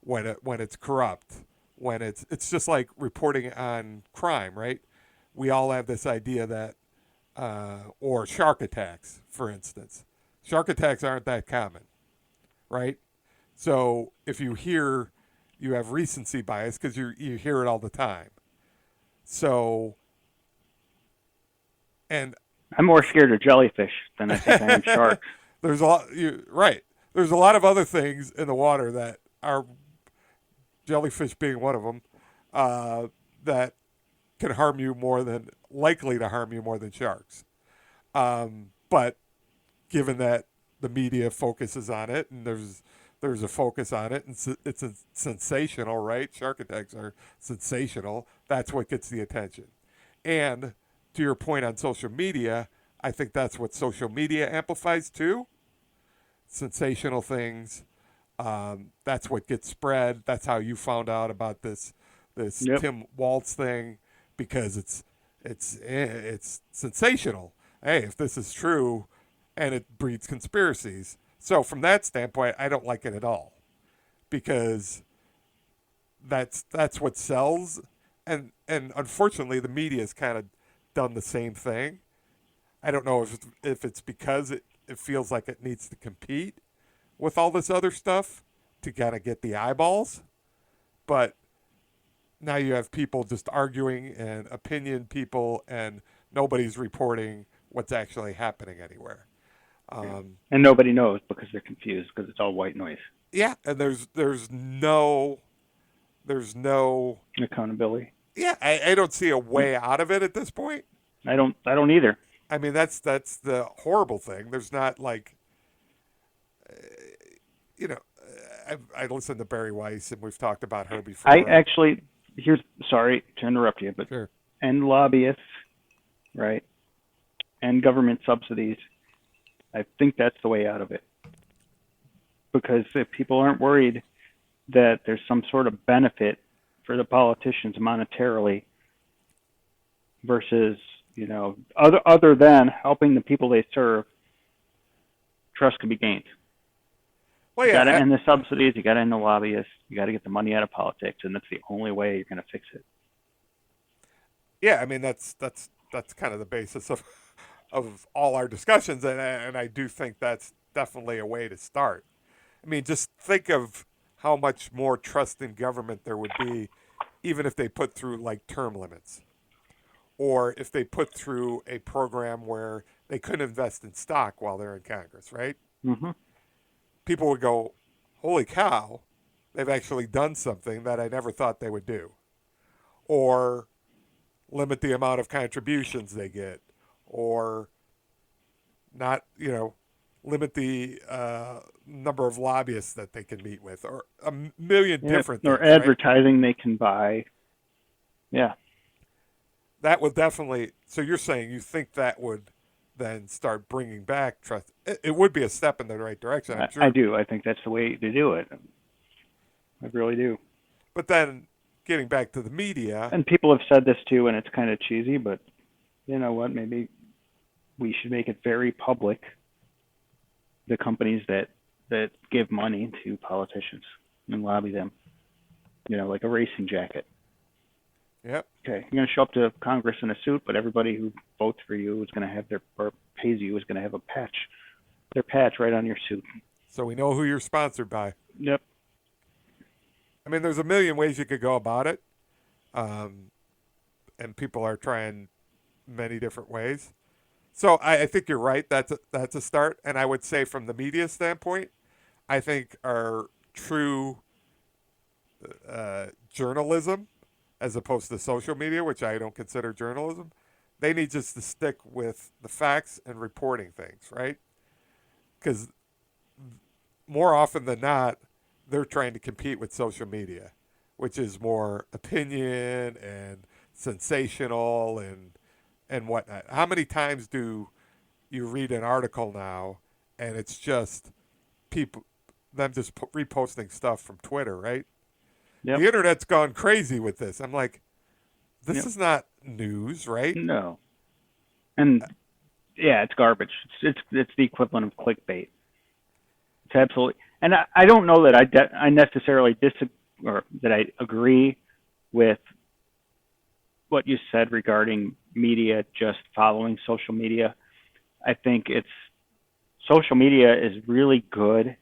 When it's corrupt, when it's just like reporting on crime, right? We all have this idea that, or shark attacks, for instance. Shark attacks aren't that common, right? So if you have recency bias because you hear it all the time. So, and
I'm more scared of jellyfish than I think I am sharks.
there's a lot, right. There's a lot of other things in the water that are, jellyfish being one of them, that can harm you likely to harm you more than sharks. But given that the media focuses on it and there's a focus on it and it's sensational, right? Shark attacks are sensational. That's what gets the attention. And to your point on social media, I think that's what social media amplifies too. Sensational things. That's what gets spread. That's how you found out about this
Yep.
Tim Waltz thing, because it's sensational. Hey, if this is true, and it breeds conspiracies. So from that standpoint, I don't like it at all, because that's what sells, and unfortunately, the media has kind of done the same thing. I don't know if it's because it feels like it needs to compete with all this other stuff to kind of get the eyeballs, but now you have people just arguing and opinion people, and nobody's reporting what's actually happening anywhere.
And nobody knows because they're confused because it's all white noise.
Yeah, and there's no
Accountability.
yeah. I don't see a way out of it at this point.
I don't either.
I mean, that's the horrible thing. There's not like, you know, I listened to Barry Weiss, and we've talked about her before.
I actually sorry to interrupt you, but
Sure.
and lobbyists, right? And government subsidies. I think that's the way out of it. Because if people aren't worried that there's some sort of benefit for the politicians monetarily versus, other than helping the people they serve, trust can be gained.
Well,
You
yeah,
got to end the subsidies. You got to end the lobbyists. You got to get the money out of politics, and that's the only way you're going to fix it.
yeah. I mean, that's kind of the basis of all our discussions, and I do think that's definitely a way to start. I mean, just think of how much more trust in government there would be, even if they put through like term limits, or if they put through a program where they couldn't invest in stock while they're in Congress, right?
Mm-hmm.
People would go, "Holy cow, they've actually done something that I never thought they would do," or limit the amount of contributions they get, or not, limit the number of lobbyists that they can meet with, or a million different things.
Or advertising they can buy. Yeah.
That would definitely. So you're saying you think that would then start bringing back trust? It would be a step in the right direction, I'm sure.
I do. I think that's the way to do it. I really do.
But then getting back to the media,
And people have said this too, and it's kind of cheesy, but you know what? Maybe we should make it very public, the companies that give money to politicians and lobby them. Like a racing jacket.
yep,
Okay, you're going to show up to Congress in a suit, but everybody who votes for you is going to have or pays you is going to have their patch right on your suit.
so we know who you're sponsored by.
Yep.
I mean, there's a million ways you could go about it, and people are trying many different ways. So I think you're right. That's a start. And I would say from the media standpoint, I think our true journalism, as opposed to social media, which I don't consider journalism, they need just to stick with the facts and reporting things, right? Because more often than not, they're trying to compete with social media, which is more opinion and sensational and whatnot. How many times do you read an article now and it's just them just reposting stuff from Twitter, right?
Yep.
The internet's gone crazy with this. I'm like, this is not news, right?
No. And yeah, it's garbage. It's the equivalent of clickbait. It's absolutely. And I don't know that I necessarily disagree or that I agree with what you said regarding media just following social media. I think it's social media is really good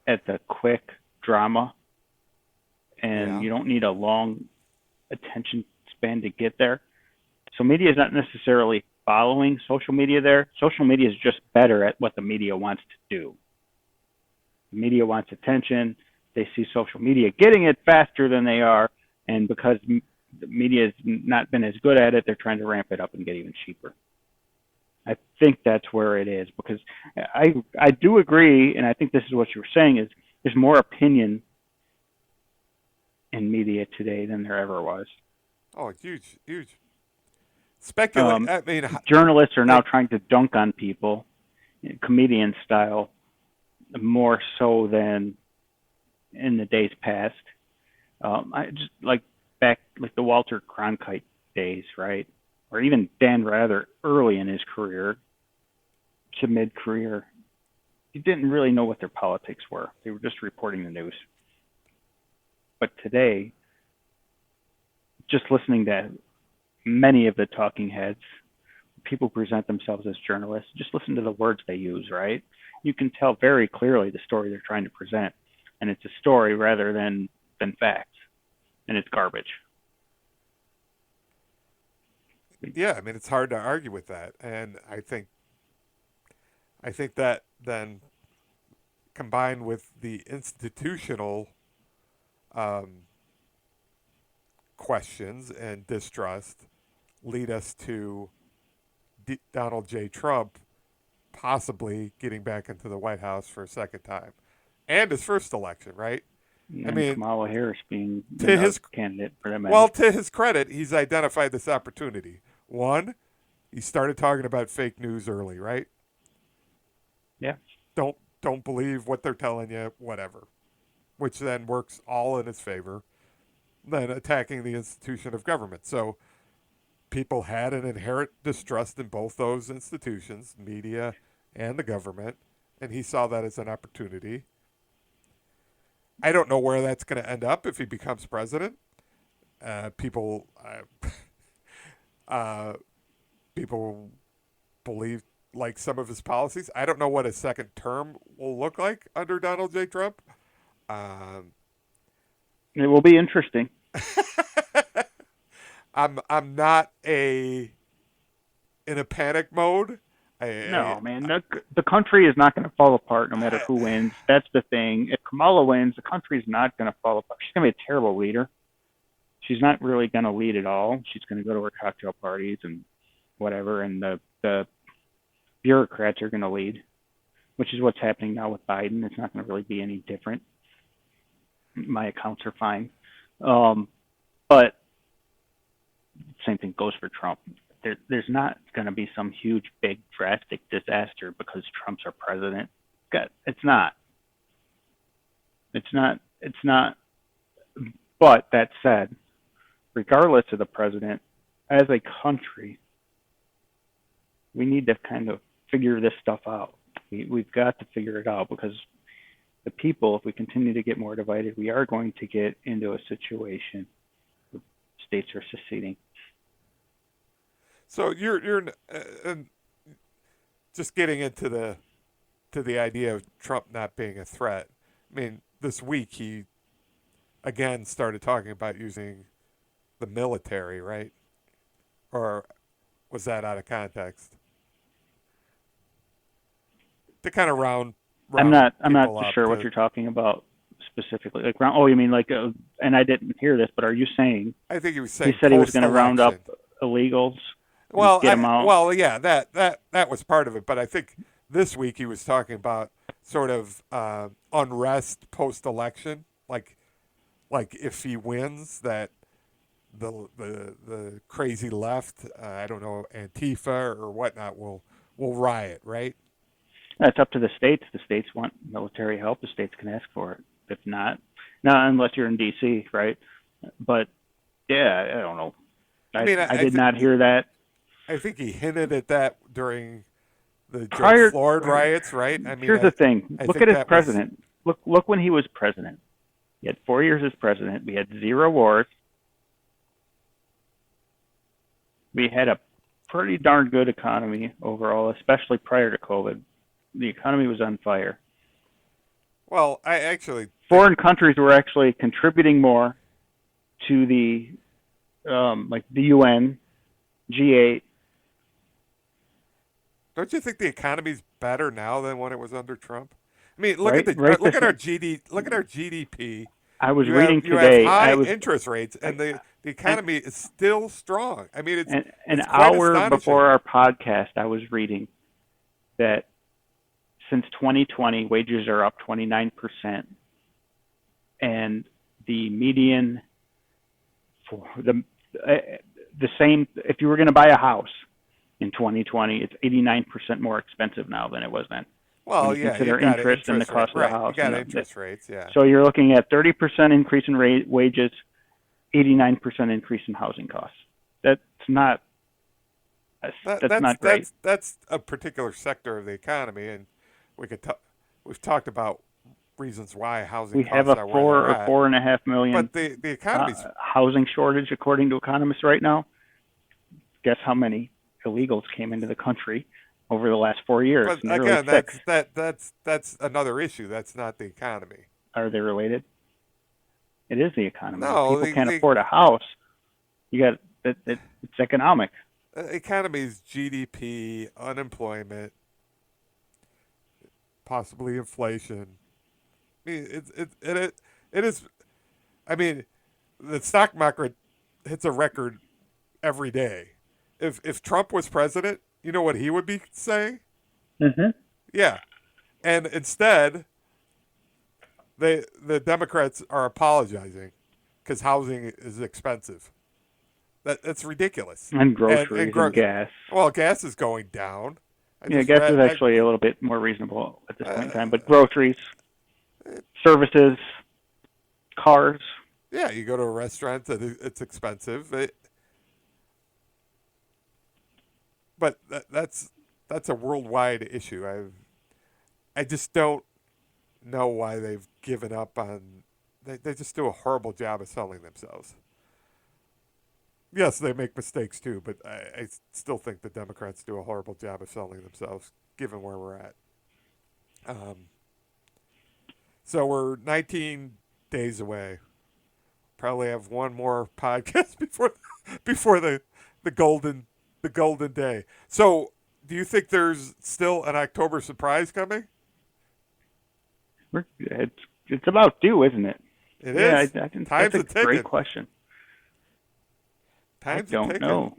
at the quick drama, and
Yeah.
you don't need a long attention span to get there. So media is not necessarily following social media there. Social media is just better at what the media wants to do. The media wants attention. They see social media getting it faster than they are, and because the media has not been as good at it, they're trying to ramp it up and get even cheaper. I think that's where it is because I do agree, and I think this is what you were saying is there's more opinion in media today than there ever was.
Oh, huge, huge. Speculate. I mean,
Journalists are now
it,
trying to dunk on people, comedian style, more so than in the days past. I just like back like the Walter Cronkite days, right? Or even Dan Rather early in his career to mid-career. You didn't really know what their politics were. They were just reporting the news. But today, just listening to many of the talking heads, people present themselves as journalists, just listen to the words they use, right? You can tell very clearly the story they're trying to present. And it's a story rather than facts. And it's garbage.
yeah, I mean, it's hard to argue with that, and I think that then combined with the institutional um, questions and distrust lead us to Donald J. Trump possibly getting back into the White House for a second time and his first election, right? I
And
mean,
Kamala Harris being
to
another
his
candidate for that matter.
well, to his credit, he's identified this opportunity. One, he started talking about fake news early, right?
Yeah.
Don't believe what they're telling you, whatever. Which then works all in his favor. Then attacking the institution of government. So people had an inherent distrust in both those institutions, media and the government, and he saw that as an opportunity. I don't know where that's going to end up if he becomes president. People, uh, people believe like some of his policies. I don't know what his second term will look like under Donald J. Trump. Um,
It will be interesting.
I'm not in a panic mode.
No, man, the country is not going to fall apart no matter
I
who wins. That's the thing. If Kamala wins, the country is not going to fall apart. She's going to be a terrible leader. She's not really going to lead at all. She's going to go to her cocktail parties and whatever, and the bureaucrats are going to lead, which is what's happening now with Biden. It's not going to really be any different. My accounts are fine. But same thing goes for Trump. There's not going to be some huge, big, drastic disaster because Trump's our president. It's not. It's not. It's not. But that said, regardless of the president, as a country, we need to kind of figure this stuff out. We've got to figure it out because the people, if we continue to get more divided, we are going to get into a situation where states are seceding.
So you're just getting into the idea of Trump not being a threat. I mean, this week he again started talking about using the military, right? Or was that out of context? To kind of
I'm
round
not. I'm not
people up
sure what
to,
you're talking about specifically. Like, oh, you mean like? And I didn't hear this, but are you saying
I think he was
he
saying
said he was
post
going to round up
election.
illegals and
Well,
get them out?
yeah, that was part of it, but I think this week he was talking about sort of unrest post election, like if he wins that the crazy left, I don't know, Antifa or whatnot will riot, right?
That's up to the states. The states want military help. The states can ask for it. If not, unless you're in D.C., right? But yeah, I don't know. I did not hear that.
I think he hinted at that during the
Prior,
George Floyd riots, right? I mean,
here's the thing.
I
Look
think
at his
that was
president. Look when he was president. He had 4 years as president. We had 0 wars. We had a pretty darn good economy overall, especially prior to COVID. The economy was on fire.
well. I actually
Foreign countries were actually contributing more to the like the UN, G8.
don't you think the economy's better now than when it was under Trump? I mean, look at
Right.
look at our GDP.
I was
You
reading
have
today.
high interest rates, and the
and,
economy is still strong. I mean,
an
it's quite
hour
astonishing.
before our podcast, I was reading that since 2020, wages are up 29%, and the median for the same. If you were going to buy a house in 2020, it's 89% more expensive now than it was then.
Well,
When you
yeah,
consider
you got
interest and the cost of the
right?
house.
You got
and
interest rates, yeah.
So you're looking at 30% increase in wages, 89% increase in housing costs. That's not that's not great.
That's a particular sector of the economy, and we've talked about reasons why housing
We have
costs
a
are where
4
they're
or
at.
4.5 million
But the economy's
housing shortage, according to economists right now. Guess how many illegals came into the country over the last 4 years?
but
Nearly
again,
6.
that's another issue. That's not the economy.
Are they related? It is the economy.
No,
If people can't afford a house. You got it's economic.
Economy is GDP, unemployment, possibly inflation. I mean, it is. I mean, the stock market hits a record every day. If Trump was president, you know what he would be saying?
Mm-hmm.
Yeah, and instead, the Democrats are apologizing because housing is expensive. That's ridiculous.
And groceries and gas.
Well, gas is going down.
Yeah, gas is actually a little bit more reasonable at this point in time. But groceries, services, cars.
Yeah, you go to a restaurant, it's expensive. But that's a worldwide issue. I just don't know why they've given up on. They just do a horrible job of selling themselves. Yes, they make mistakes too, but I still think the Democrats do a horrible job of selling themselves, given where we're at. So we're 19 days away. Probably have one more podcast before the golden day. So, do you think there's still an October surprise coming?
It's about due, isn't it?
It is.
I think
Time's
that's a great question.
I
don't know.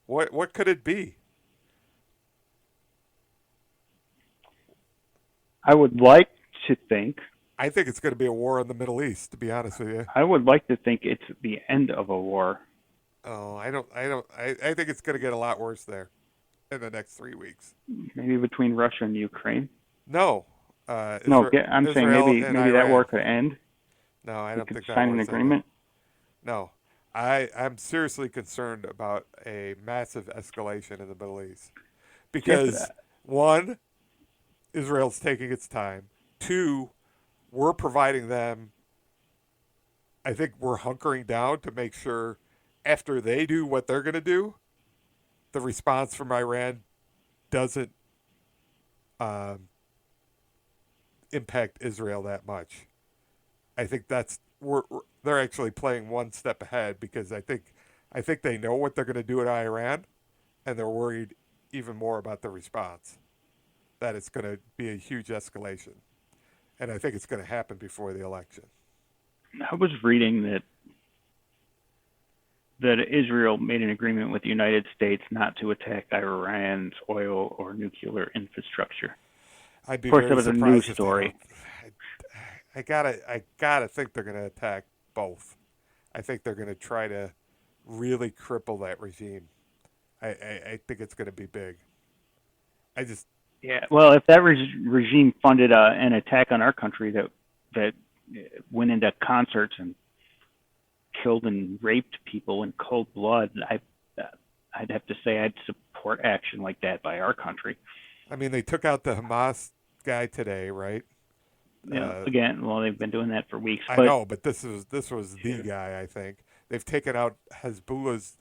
What could it be?
I would like to think.
I think it's going to be a war in the Middle East. To be honest with you,
I would like to think it's the end of a war.
Oh, I don't. I think it's going to get a lot worse there in the next 3 weeks.
Maybe between Russia and Ukraine.
No.
No, I'm saying maybe that war could end.
No, I don't think that.
Sign an agreement.
No. I'm seriously concerned about a massive escalation in the Middle East because, one, Israel's taking its time. Two, we're providing them. I think we're hunkering down to make sure after they do what they're going to do, the response from Iran doesn't impact Israel that much. I think they're actually playing one step ahead because I think they know what they're going to do at Iran, and they're worried even more about the response, that it's going to be a huge escalation, and I think it's going to happen before the election.
I was reading that Israel made an agreement with the United States not to attack Iran's oil or nuclear infrastructure.
I'd be
of course,
very
that was a
surprised
news story.
I gotta think they're going to attack both. I think they're going to try to really cripple that regime. I think it's going to be big.
Well, if that regime funded an attack on our country that went into concerts and killed and raped people in cold blood, I'd have to say I'd support action like that by our country.
I mean, they took out the Hamas guy today, right?
Again, well, they've been doing that for weeks,
I
but
know, but this was the guy. I think they've taken out Hezbollah's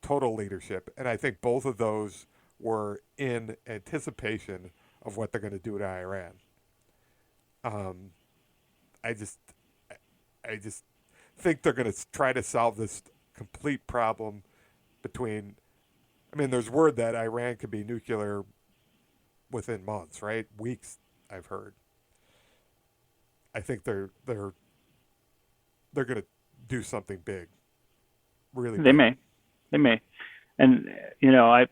total leadership, and I think both of those were in anticipation of what they're going to do to Iran. I just, I just think they're going to try to solve this complete problem between. I mean, there's word that Iran could be nuclear within months, right? Weeks, I've heard. I think they're going to do something big. Really,
they
big.
may, and I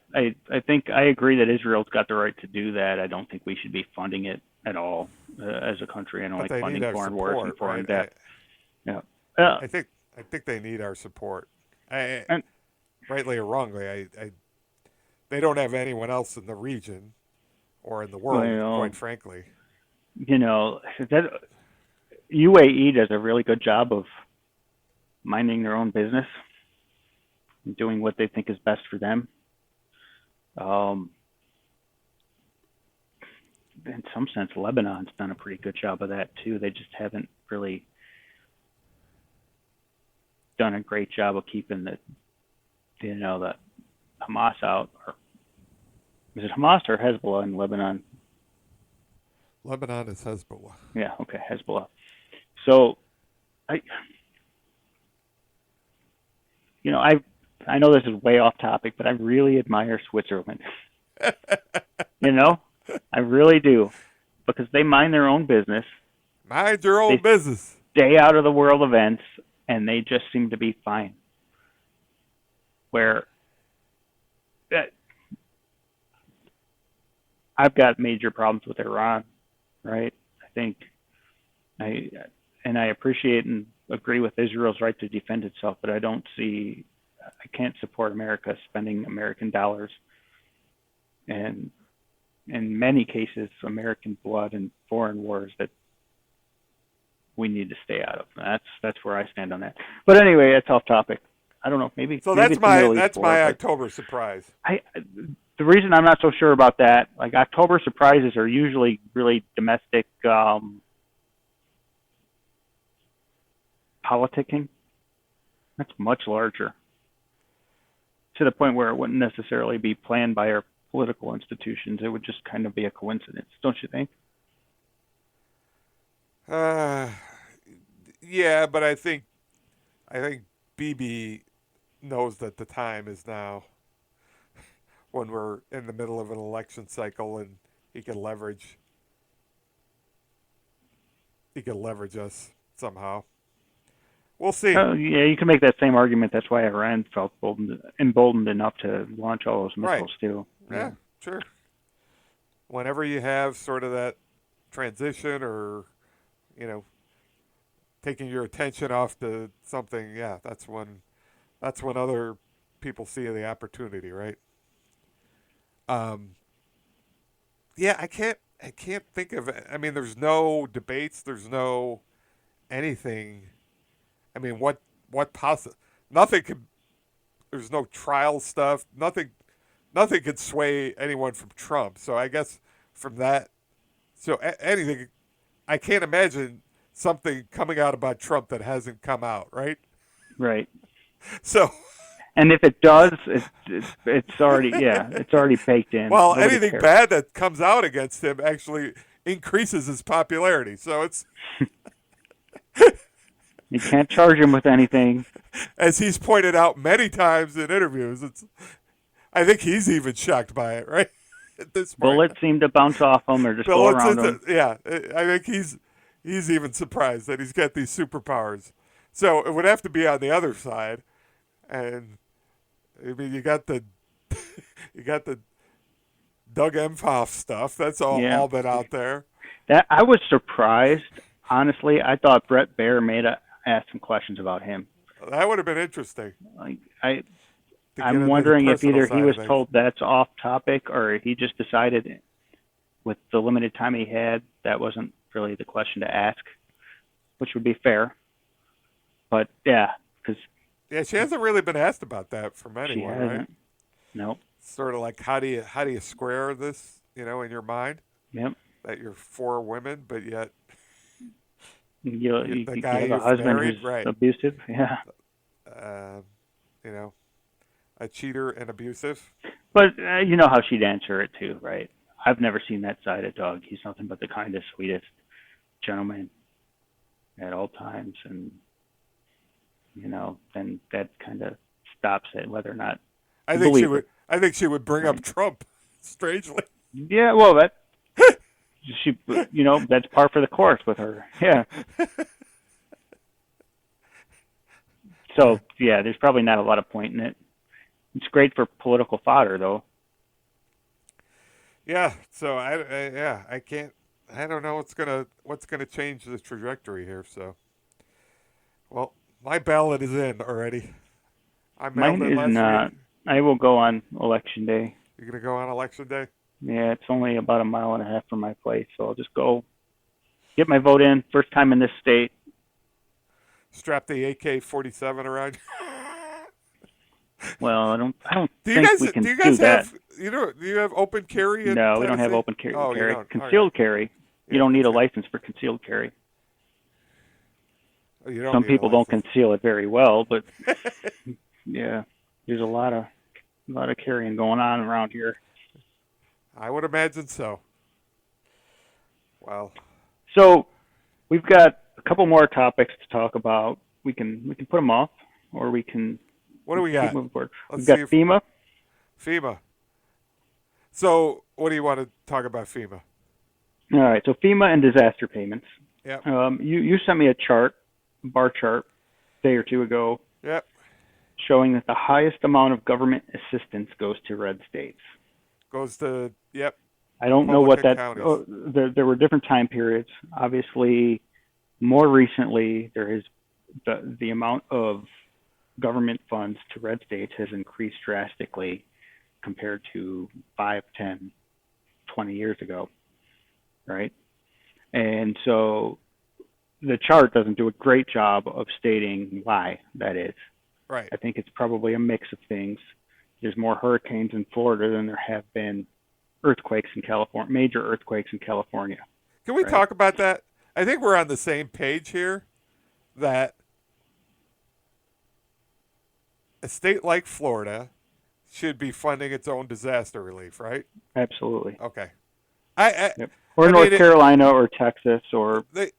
think I agree that Israel's got the right to do that. I don't think we should be funding it at all as a country. I don't
But
like
they
funding
need our
foreign wars and
support,
foreign
right?
debt. Yeah,
I think they need our support.
and
Rightly or wrongly, they don't have anyone else in the region or in the world,
well,
quite frankly.
that UAE does a really good job of minding their own business and doing what they think is best for them. In some sense, Lebanon's done a pretty good job of that too. They just haven't really done a great job of keeping the Hamas out. Or is it Hamas or Hezbollah in Lebanon?
Lebanon is Hezbollah.
Yeah, okay, Hezbollah. So, I I know this is way off topic, but I really admire Switzerland. I really do, because they mind their own business.
Mind your own
They
business.
stay out of the world events, and they just seem to be fine. Where I've got major problems with Iran, right? I think I appreciate and agree with Israel's right to defend itself, but I can't support America spending American dollars and in many cases American blood in foreign wars that we need to stay out of. That's where I stand on that. But anyway, that's off topic. I don't know. Maybe
So
maybe
that's my October surprise.
The reason I'm not so sure about that, like October surprises are usually really domestic politicking. That's much larger, to the point where it wouldn't necessarily be planned by our political institutions. It would just kind of be a coincidence, don't you think?
Yeah, but I think BB knows that the time is now when we're in the middle of an election cycle, and he can leverage us somehow. We'll see.
Yeah, you can make that same argument. That's why Iran felt emboldened enough to launch all those missiles too.
Yeah, sure. Whenever you have sort of that transition, or taking your attention off to something, yeah, that's when other people see the opportunity, right? Yeah, I can't think of it. I mean, there's no debates, there's no anything. I mean, what nothing could. There's no trial stuff. Nothing could sway anyone from Trump. So I guess from that, anything, I can't imagine something coming out about Trump that hasn't come out, right?
Right.
So.
And if it does, it's already baked in.
Well,
Nobody
anything
cares.
bad that comes out against him actually increases his popularity. So it's.
You can't charge him with anything.
As he's pointed out many times in interviews, I think he's even shocked by it, right? At this point.
Bullets seem to bounce off him or just go around him.
Yeah, I think he's even surprised that he's got these superpowers. So it would have to be on the other side, and I mean you got the Doug Emhoff stuff. That's all been out there.
That I was surprised. Honestly, I thought Brett Baer may have asked some questions about him.
That would have been interesting.
I'm wondering if either he was told that's off topic, or he just decided with the limited time he had that wasn't really the question to ask, which would be fair. But yeah, because
Yeah, she hasn't really been asked about that from
she
anyone, right?
hasn't. Nope.
Sort of like how do you square this, in your mind
Yep.
that you're for women, but yet
You
the
you
guy
have a
you've
husband
married,
who's
right?
abusive. Yeah.
Uh, you know, a cheater and abusive.
But you know how she'd answer it too, right? I've never seen that side of Doug. He's nothing but the kindest, sweetest gentleman at all times, and then that kind of stops it, whether or not
I
you
think she
believe
would.
it.
I think she would bring up
Right?
Trump. Strangely,
Yeah. Well, she, that's par for the course with her. Yeah.
uh,
So yeah, there's probably not a lot of point in it. It's great for political fodder, though.
yeah. So yeah, I can't. I don't know what's gonna change the trajectory here. So, well, my ballot is in already. I mailed
Mine
it
is
last week.
not. I will go on election day.
You're gonna go on election day.
Yeah, it's only about a mile and a half from my place, so I'll just go get my vote in. First time in this state.
Strap the AK-47 around you.
Well, I don't
Do you
think
guys
we can
do you
do
guys
that.
have do you have open carry in
No, we don't have
Tennessee?
open carry.
Oh, you don't. Okay.
Concealed carry. You
Yeah,
don't need a
concealed.
license for concealed carry.
Oh, you don't
Some
need a
people don't
license.
conceal it very well, but yeah, there's a lot of carrying going on around here.
I would imagine so. Well,
So we've got a couple more topics to talk about. We can put them off, or
what do
we
we
can keep
got?
moving forward.
Let's
We've
see
got
if
FEMA.
FEMA. So, what do you want to talk about FEMA?
All right, so FEMA and disaster payments.
Yep.
You sent me a bar chart, a day or two ago,
Yep.
showing that the highest amount of government assistance goes to red states.
Goes to yep.
I don't know what
Republican
that.
counties.
Oh, there were different time periods. Obviously, more recently, there is the amount of government funds to red states has increased drastically compared to 5, 10, 20 years ago, right? And so the chart doesn't do a great job of stating why that is.
Right.
I think it's probably a mix of things. There's more hurricanes in Florida than there have been earthquakes in California, major earthquakes in California.
Can we
Right.
talk about that? I think we're on the same page here. That a state like Florida should be funding its own disaster relief, right?
Absolutely.
Okay. I
Yep. Or
I
North
mean,
Carolina or Texas or
the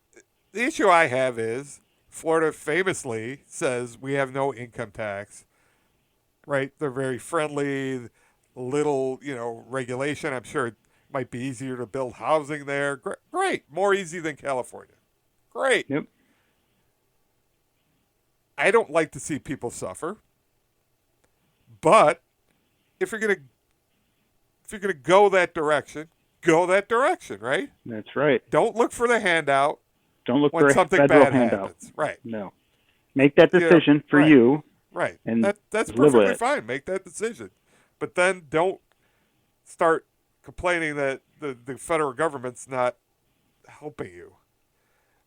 issue I have is Florida famously says we have no income tax. Right? They're very friendly, little, regulation. I'm sure it might be easier to build housing there. Great. More easy than California. Great.
yep.
I don't like to see people suffer. But if you're going to go that direction, right?
That's right.
Don't look for the handout
Don't look
when
for a
something
federal
bad
handout.
happens. Right.
No. Make that decision for
right.
you
Right.
and
That's
live with
perfectly
it.
fine. Make that decision. But then don't start complaining that the federal government's not helping you.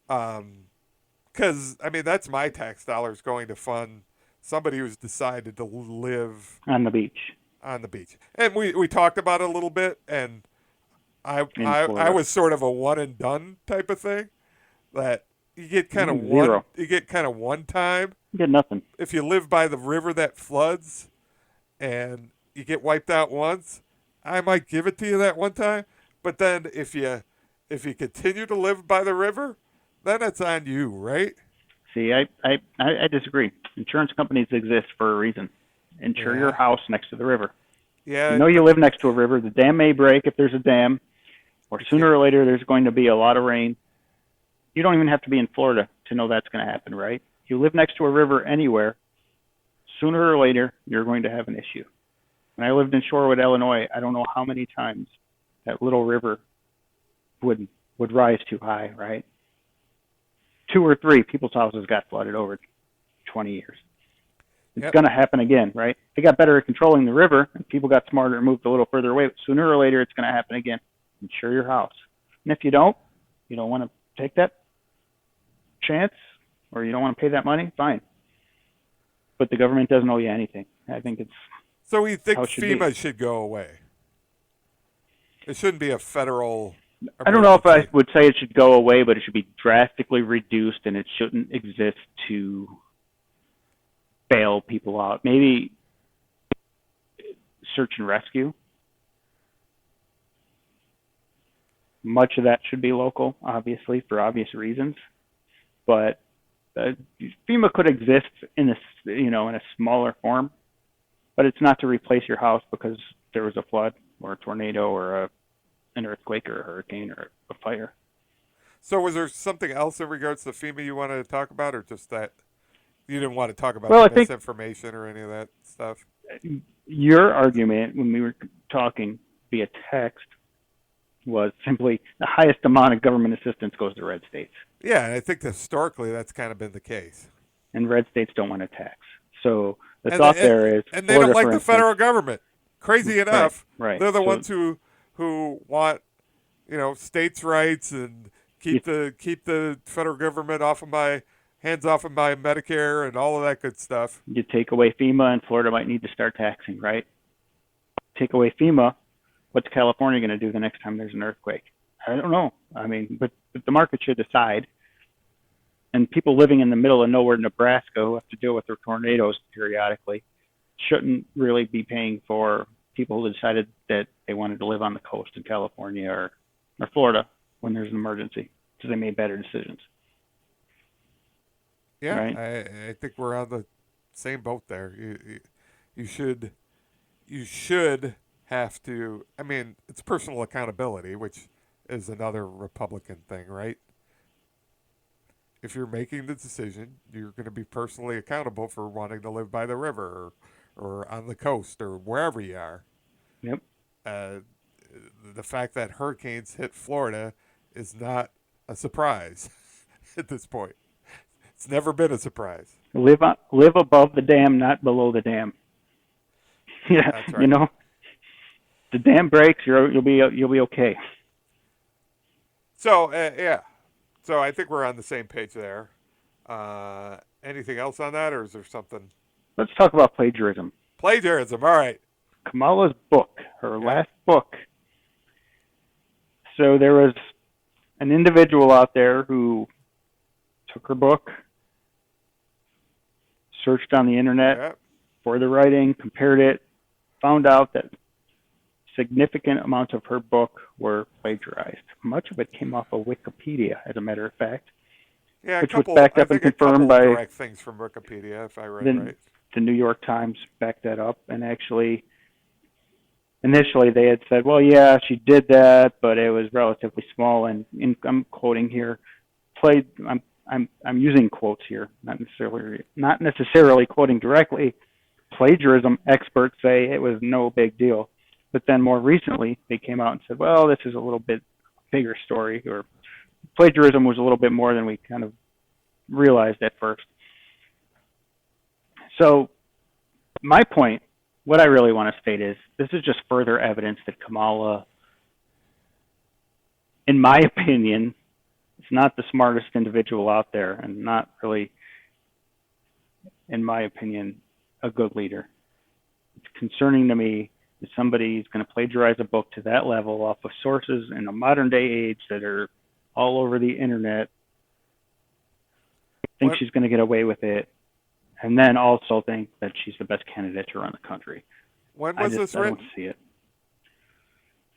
Because, that's my tax dollars going to fund somebody who's decided to live
On the beach
on the beach. And we talked about it a little bit, and I
in
I
Florida.
was sort of a one and done type of thing, that you get kind of
Zero.
one time.
You get nothing.
If you live by the river that floods and you get wiped out once, I might give it to you that one time. But then if you continue to live by the river, then it's on you, right?
See, I disagree. Insurance companies exist for a reason. Insure
Yeah.
your house next to the river.
Yeah.
You know you live next to a river. The dam may break if there's a dam, or sooner or later there's going to be a lot of rain. You don't even have to be in Florida to know that's going to happen, right? You live next to a river anywhere, sooner or later you're going to have an issue. When I lived in Shorewood, Illinois, I don't know how many times that little river would rise too high, right? 2 or 3 people's houses got flooded over 20 years. It's
Yep.
going to happen again, right? They got better at controlling the river, and people got smarter and moved a little further away. But sooner or later, it's going to happen again. Insure your house. And if you don't want to take that chance, or you don't want to pay that money, fine. but the government doesn't owe you anything. I think it's
So we think
how it should be.
FEMA should go away. It shouldn't be a federal
I don't know if I
emergency.
would say it should go away, but it should be drastically reduced, and it shouldn't exist to bail people out. Maybe search and rescue. Much of that should be local, obviously, for obvious reasons. But FEMA could exist in a smaller form, but it's not to replace your house because there was a flood or a tornado or an earthquake or a hurricane or a fire.
So was there something else in regards to FEMA you wanted to talk about, or just that you didn't want to talk about
Well, I
the
think
misinformation or any of that stuff?
your argument when we were talking via text was simply the highest amount of government assistance goes to red states,
Yeah, and I think historically that's kind of been the case.
and red states don't want to tax. So the
And
thought
they,
there is
and they
Florida,
don't like
for
the
instance,
federal government. Crazy enough,
right.
they're the
So
ones who want, states' rights and
you,
keep the federal government off of my hands off of my Medicare and all of that good stuff.
you take away FEMA, and Florida might need to start taxing, right? Take away FEMA, what's California going to do the next time there's an earthquake? I don't know. I mean, but the market should decide. And people living in the middle of nowhere, Nebraska, who have to deal with their tornadoes periodically, shouldn't really be paying for people who decided that they wanted to live on the coast in California or Florida when there's an emergency because they made better decisions,
Yeah,
right?
I think we're on the same boat there. You should you should have to. I mean, it's personal accountability, which is another Republican thing, right? If you're making the decision, you're going to be personally accountable for wanting to live by the river or on the coast or wherever you are.
Yep.
Uh, the fact that hurricanes hit Florida is not a surprise at this point. It's never been a surprise.
Live above the dam, not below the dam. Yeah,
That's right.
the dam breaks, you'll be okay.
So yeah, so I think we're on the same page there. Anything else on that, or is there something?
Let's talk about plagiarism.
Plagiarism. All right.
Kamala's book, her
Yeah.
last book. So there was an individual out there who took her book, searched on the internet
Yeah.
for the writing, compared it, found out that significant amounts of her book were plagiarized. Much of it came off of Wikipedia, as a matter of fact,
Yeah. A
which was
couple.
backed
I
up and
think a
confirmed
couple
by
direct things from Wikipedia, if I read
the,
right.
the New York Times backed that up, and actually initially they had said, well, yeah, she did that, but it was relatively small. And I'm quoting here, I'm using quotes here, not necessarily quoting directly. Plagiarism experts say it was no big deal, but then more recently they came out and said, well, this is a little bit bigger story, or plagiarism was a little bit more than we kind of realized at first. So my point, what I really want to state is this is just further evidence that Kamala, in my opinion, is not the smartest individual out there, and not really, in my opinion, a good leader. It's concerning to me that somebody is going to plagiarize a book to that level off of sources in a modern day age that are all over the internet, think
What?
she's going to get away with it, and then also think that she's the best candidate to run the country.
When
I
was this
don't
written?
see it.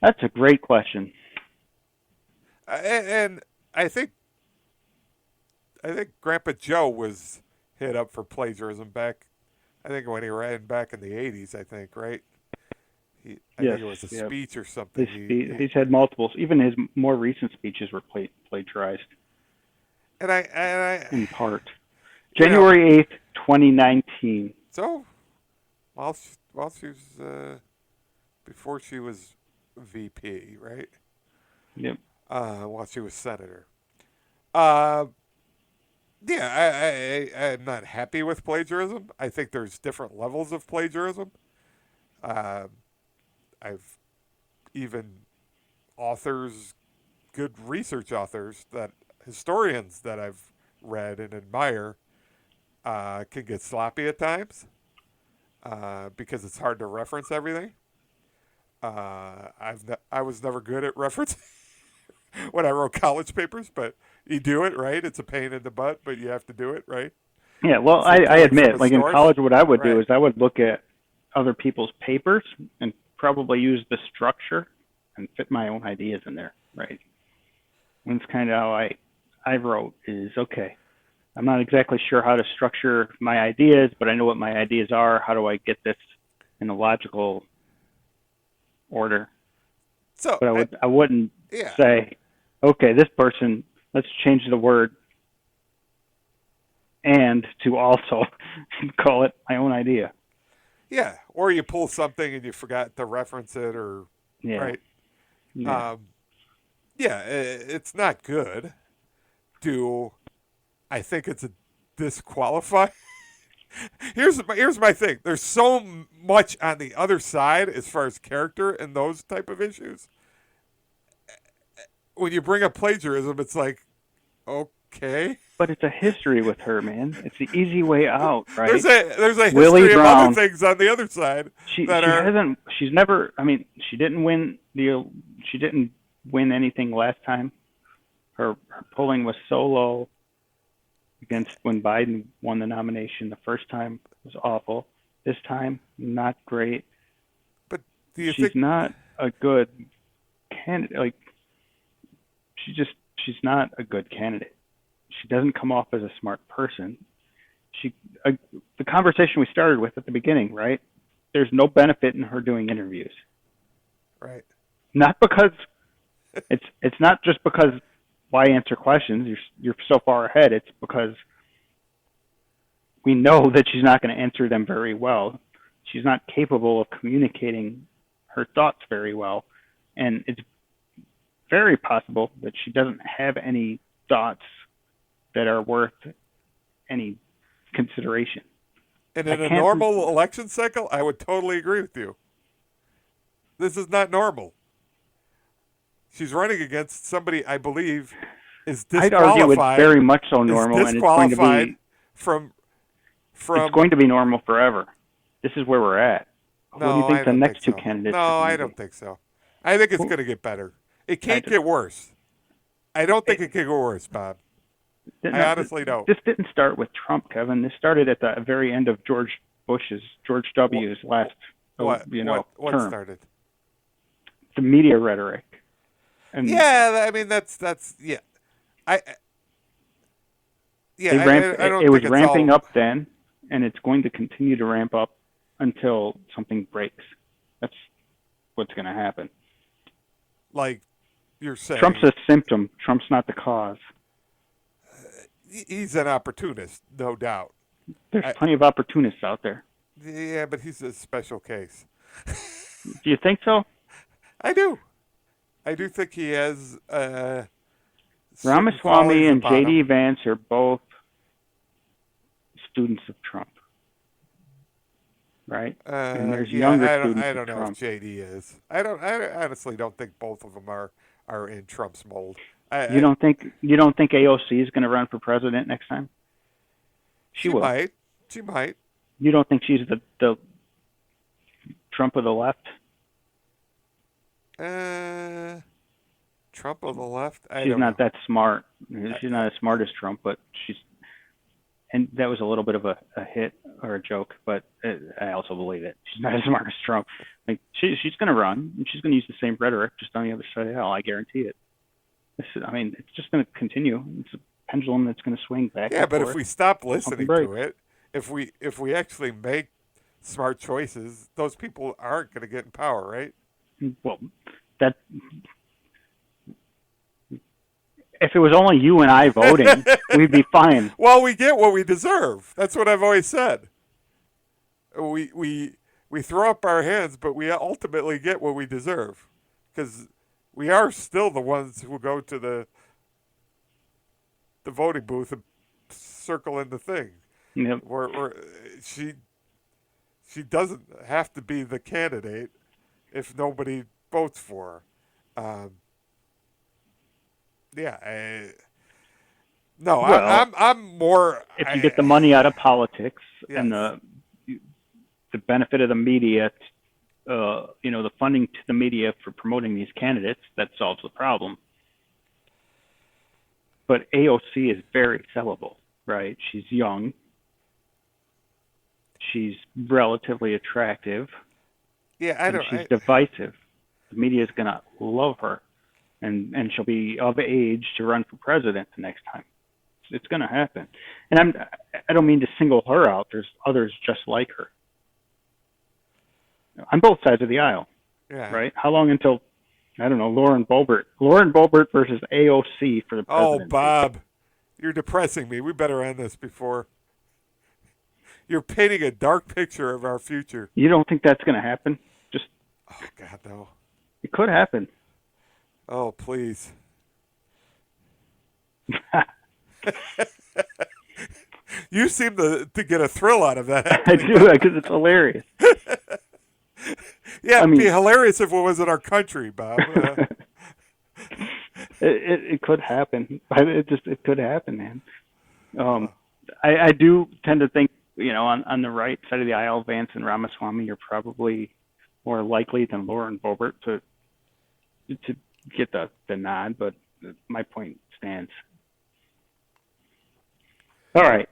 That's a great question.
And I think Grandpa Joe was hit up for plagiarism back. I think when he ran back in the '80s. I think right. I
Yes,
think it was a
yeah.
speech or something.
He's had multiple. Even his more recent speeches were plagiarized
and I
in part.
you know,
January 8th, 2019.
so while she was before she was VP, right?
Yep.
While she was senator. Uh, yeah, I'm not happy with plagiarism. I think there's different levels of plagiarism. Uh, I've even authors, good research authors, that historians that I've read and admire, can get sloppy at times because it's hard to reference everything. I was never good at referencing when I wrote college papers, but you do it, right? It's a pain in the butt, but you have to do it, right?
Yeah, well,
So
I
pulling from
admit,
a
like in
source,
college, what I would do
right?
is I would look at other people's papers and probably use the structure and fit my own ideas in there, right? And it's kind of how I wrote is okay. I'm not exactly sure how to structure my ideas, but I know what my ideas are. How do I get this in a logical order?
So
But I wouldn't
yeah,
say, okay, this person, let's change the word and to also call it my own idea.
yeah. Or you pull something and you forgot to reference it, or
Yeah,
right?
yeah.
Um, yeah, it's not good. Do I think it's a disqualify? Here's my thing. There's so much on the other side as far as character and those type of issues. When you bring up plagiarism, it's like, okay.
But it's a history with her, man. It's the easy way out,
There's
right?
a
Willie
history of other
Brown.
things on the other side
She
that
she
are
hasn't. She's never. I mean, she didn't win the. She didn't win anything last time. Her polling was so low against when Biden won the nomination. The first time was awful. This time, not great.
but do you
She's
think
not a good candidate. Like she's not a good candidate. She doesn't come off as a smart person. She the conversation we started with at the beginning, right? There's no benefit in her doing interviews.
right?
Not because it's not just because why answer questions? You're so far ahead. It's because we know that she's not going to answer them very well. She's not capable of communicating her thoughts very well, and it's very possible that she doesn't have any thoughts that are worth any consideration.
And
I
in a
can't.
normal election cycle, I would totally agree with you. This is not normal. She's running against somebody I believe is
I'd argue it's
disqualified.
very much so
Is
normal, and it's going to
disqualified
be
from
it's going to be normal forever. This is where we're at. What do you
No,
think
I
the
don't
next
think
two
so.
candidates
No,
are going
I
to
don't
be?
think so. I think it's
Well,
going to get better. It
I
can't get worse. I don't think
it,
it can get worse, Bob. I
no,
honestly don't.
this didn't start with Trump, Kevin. This started at the very end of George
What
W.'s last,
what
term.
started?
The media rhetoric, and
Yeah, I mean that's yeah. I yeah, I don't
It was
think it's
ramping
all
up then, and it's going to continue to ramp up until something breaks. That's what's going to happen.
like you're
Trump's
saying.
a symptom. Trump's not the cause.
He's an opportunist, no doubt.
There's
I,
plenty of opportunists out there.
yeah, but he's a special case.
Do you think so?
I do. I do think he has certain
Ramaswamy
qualities
and
about him.
J.D. Vance are both students of Trump, right? And there's younger
Yeah,
students
I
of
don't know if
Trump.
JD is. I honestly don't think both of them are in Trump's mold.
You don't think AOC is going to run for president next time? She
She
will.
might. She might.
You don't think she's the Trump of the left?
Uh, Trump on the left. I
She's
don't
not
know.
that smart.
I,
She's not as smart as Trump, but and that was a little bit of a hit or a joke, but I also believe it. She's not as smart as Trump. Like she's going to run, and she's going to use the same rhetoric, just on the other side of the aisle. I guarantee it. It's just going to continue. It's a pendulum that's going to swing back
yeah,
and
but if
forth.
we stop
Something
listening to
breaks.
it, if we actually make smart choices, those people aren't going to get in power, right?
Well, that if it was only you and I voting, we'd be fine.
Well, we get what we deserve. That's what I've always said. We throw up our hands, but we ultimately get what we deserve, because we are still the ones who go to the voting booth and circle in the thing.
Yep.
Where she doesn't have to be the candidate if nobody votes for her. Yeah, No,
Well,
I'm more.
if you get the money out of politics and
Yes.
the benefit of the media, the funding to the media for promoting these candidates, that solves the problem. But AOC is very sellable, right? She's young. She's relatively attractive,
Yeah, I
and
don't.
she's divisive. The media is going to love her, and she'll be of age to run for president the next time. It's going to happen. And I don't mean to single her out. There's others just like her on both sides of the aisle,
Yeah.
right? How long until, I don't know, Lauren Boebert? Lauren Boebert versus AOC for the
Oh,
presidency.
Bob, you're depressing me. We better end this before. You're painting a dark picture of our future.
You don't think that's going to happen? Just,
Oh God, no.
it could happen.
Oh, please. You seem to get a thrill out of that.
I do, because it's hilarious.
Yeah, it'd
mean-
be hilarious if it was in our country, Bob.
It could happen. It could happen, man. I do tend to think, on the right side of the aisle, Vance and Ramaswamy are probably more likely than Lauren Boebert to get the nod, but my point stands. All right.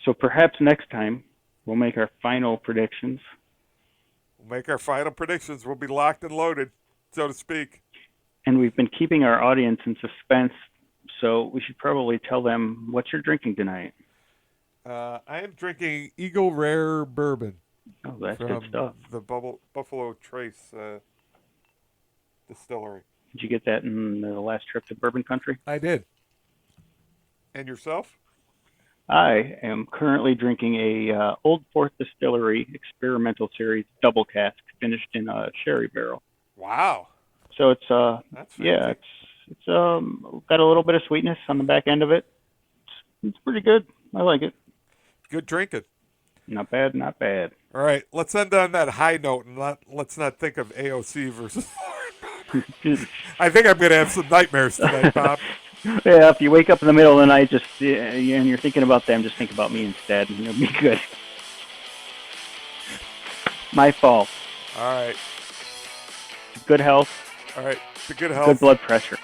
So perhaps next time we'll make our final predictions.
We'll make our final predictions. We'll be locked and loaded, so to speak.
And we've been keeping our audience in suspense, so we should probably tell them what you're drinking tonight.
I am drinking Eagle Rare Bourbon
Oh, that's
from
good stuff.
the Buffalo Trace Distillery.
Did you get that in the last trip to Bourbon Country?
I did. And yourself?
I am currently drinking a Old Fourth Distillery Experimental Series double cask, finished in a sherry barrel.
Wow.
So it's
That's
yeah,
fancy.
it's got a little bit of sweetness on the back end of it. It's pretty good. I like it.
Good drinking.
Not bad, not bad.
All right, let's end on that high note and let's not think of AOC versus. I think I'm going to have some nightmares tonight, Bob.
Yeah, if you wake up in the middle of the night, and you're thinking about them, just think about me instead, and you'll be good. My fault.
All right.
Good health,
All right. The good health.
good blood pressure.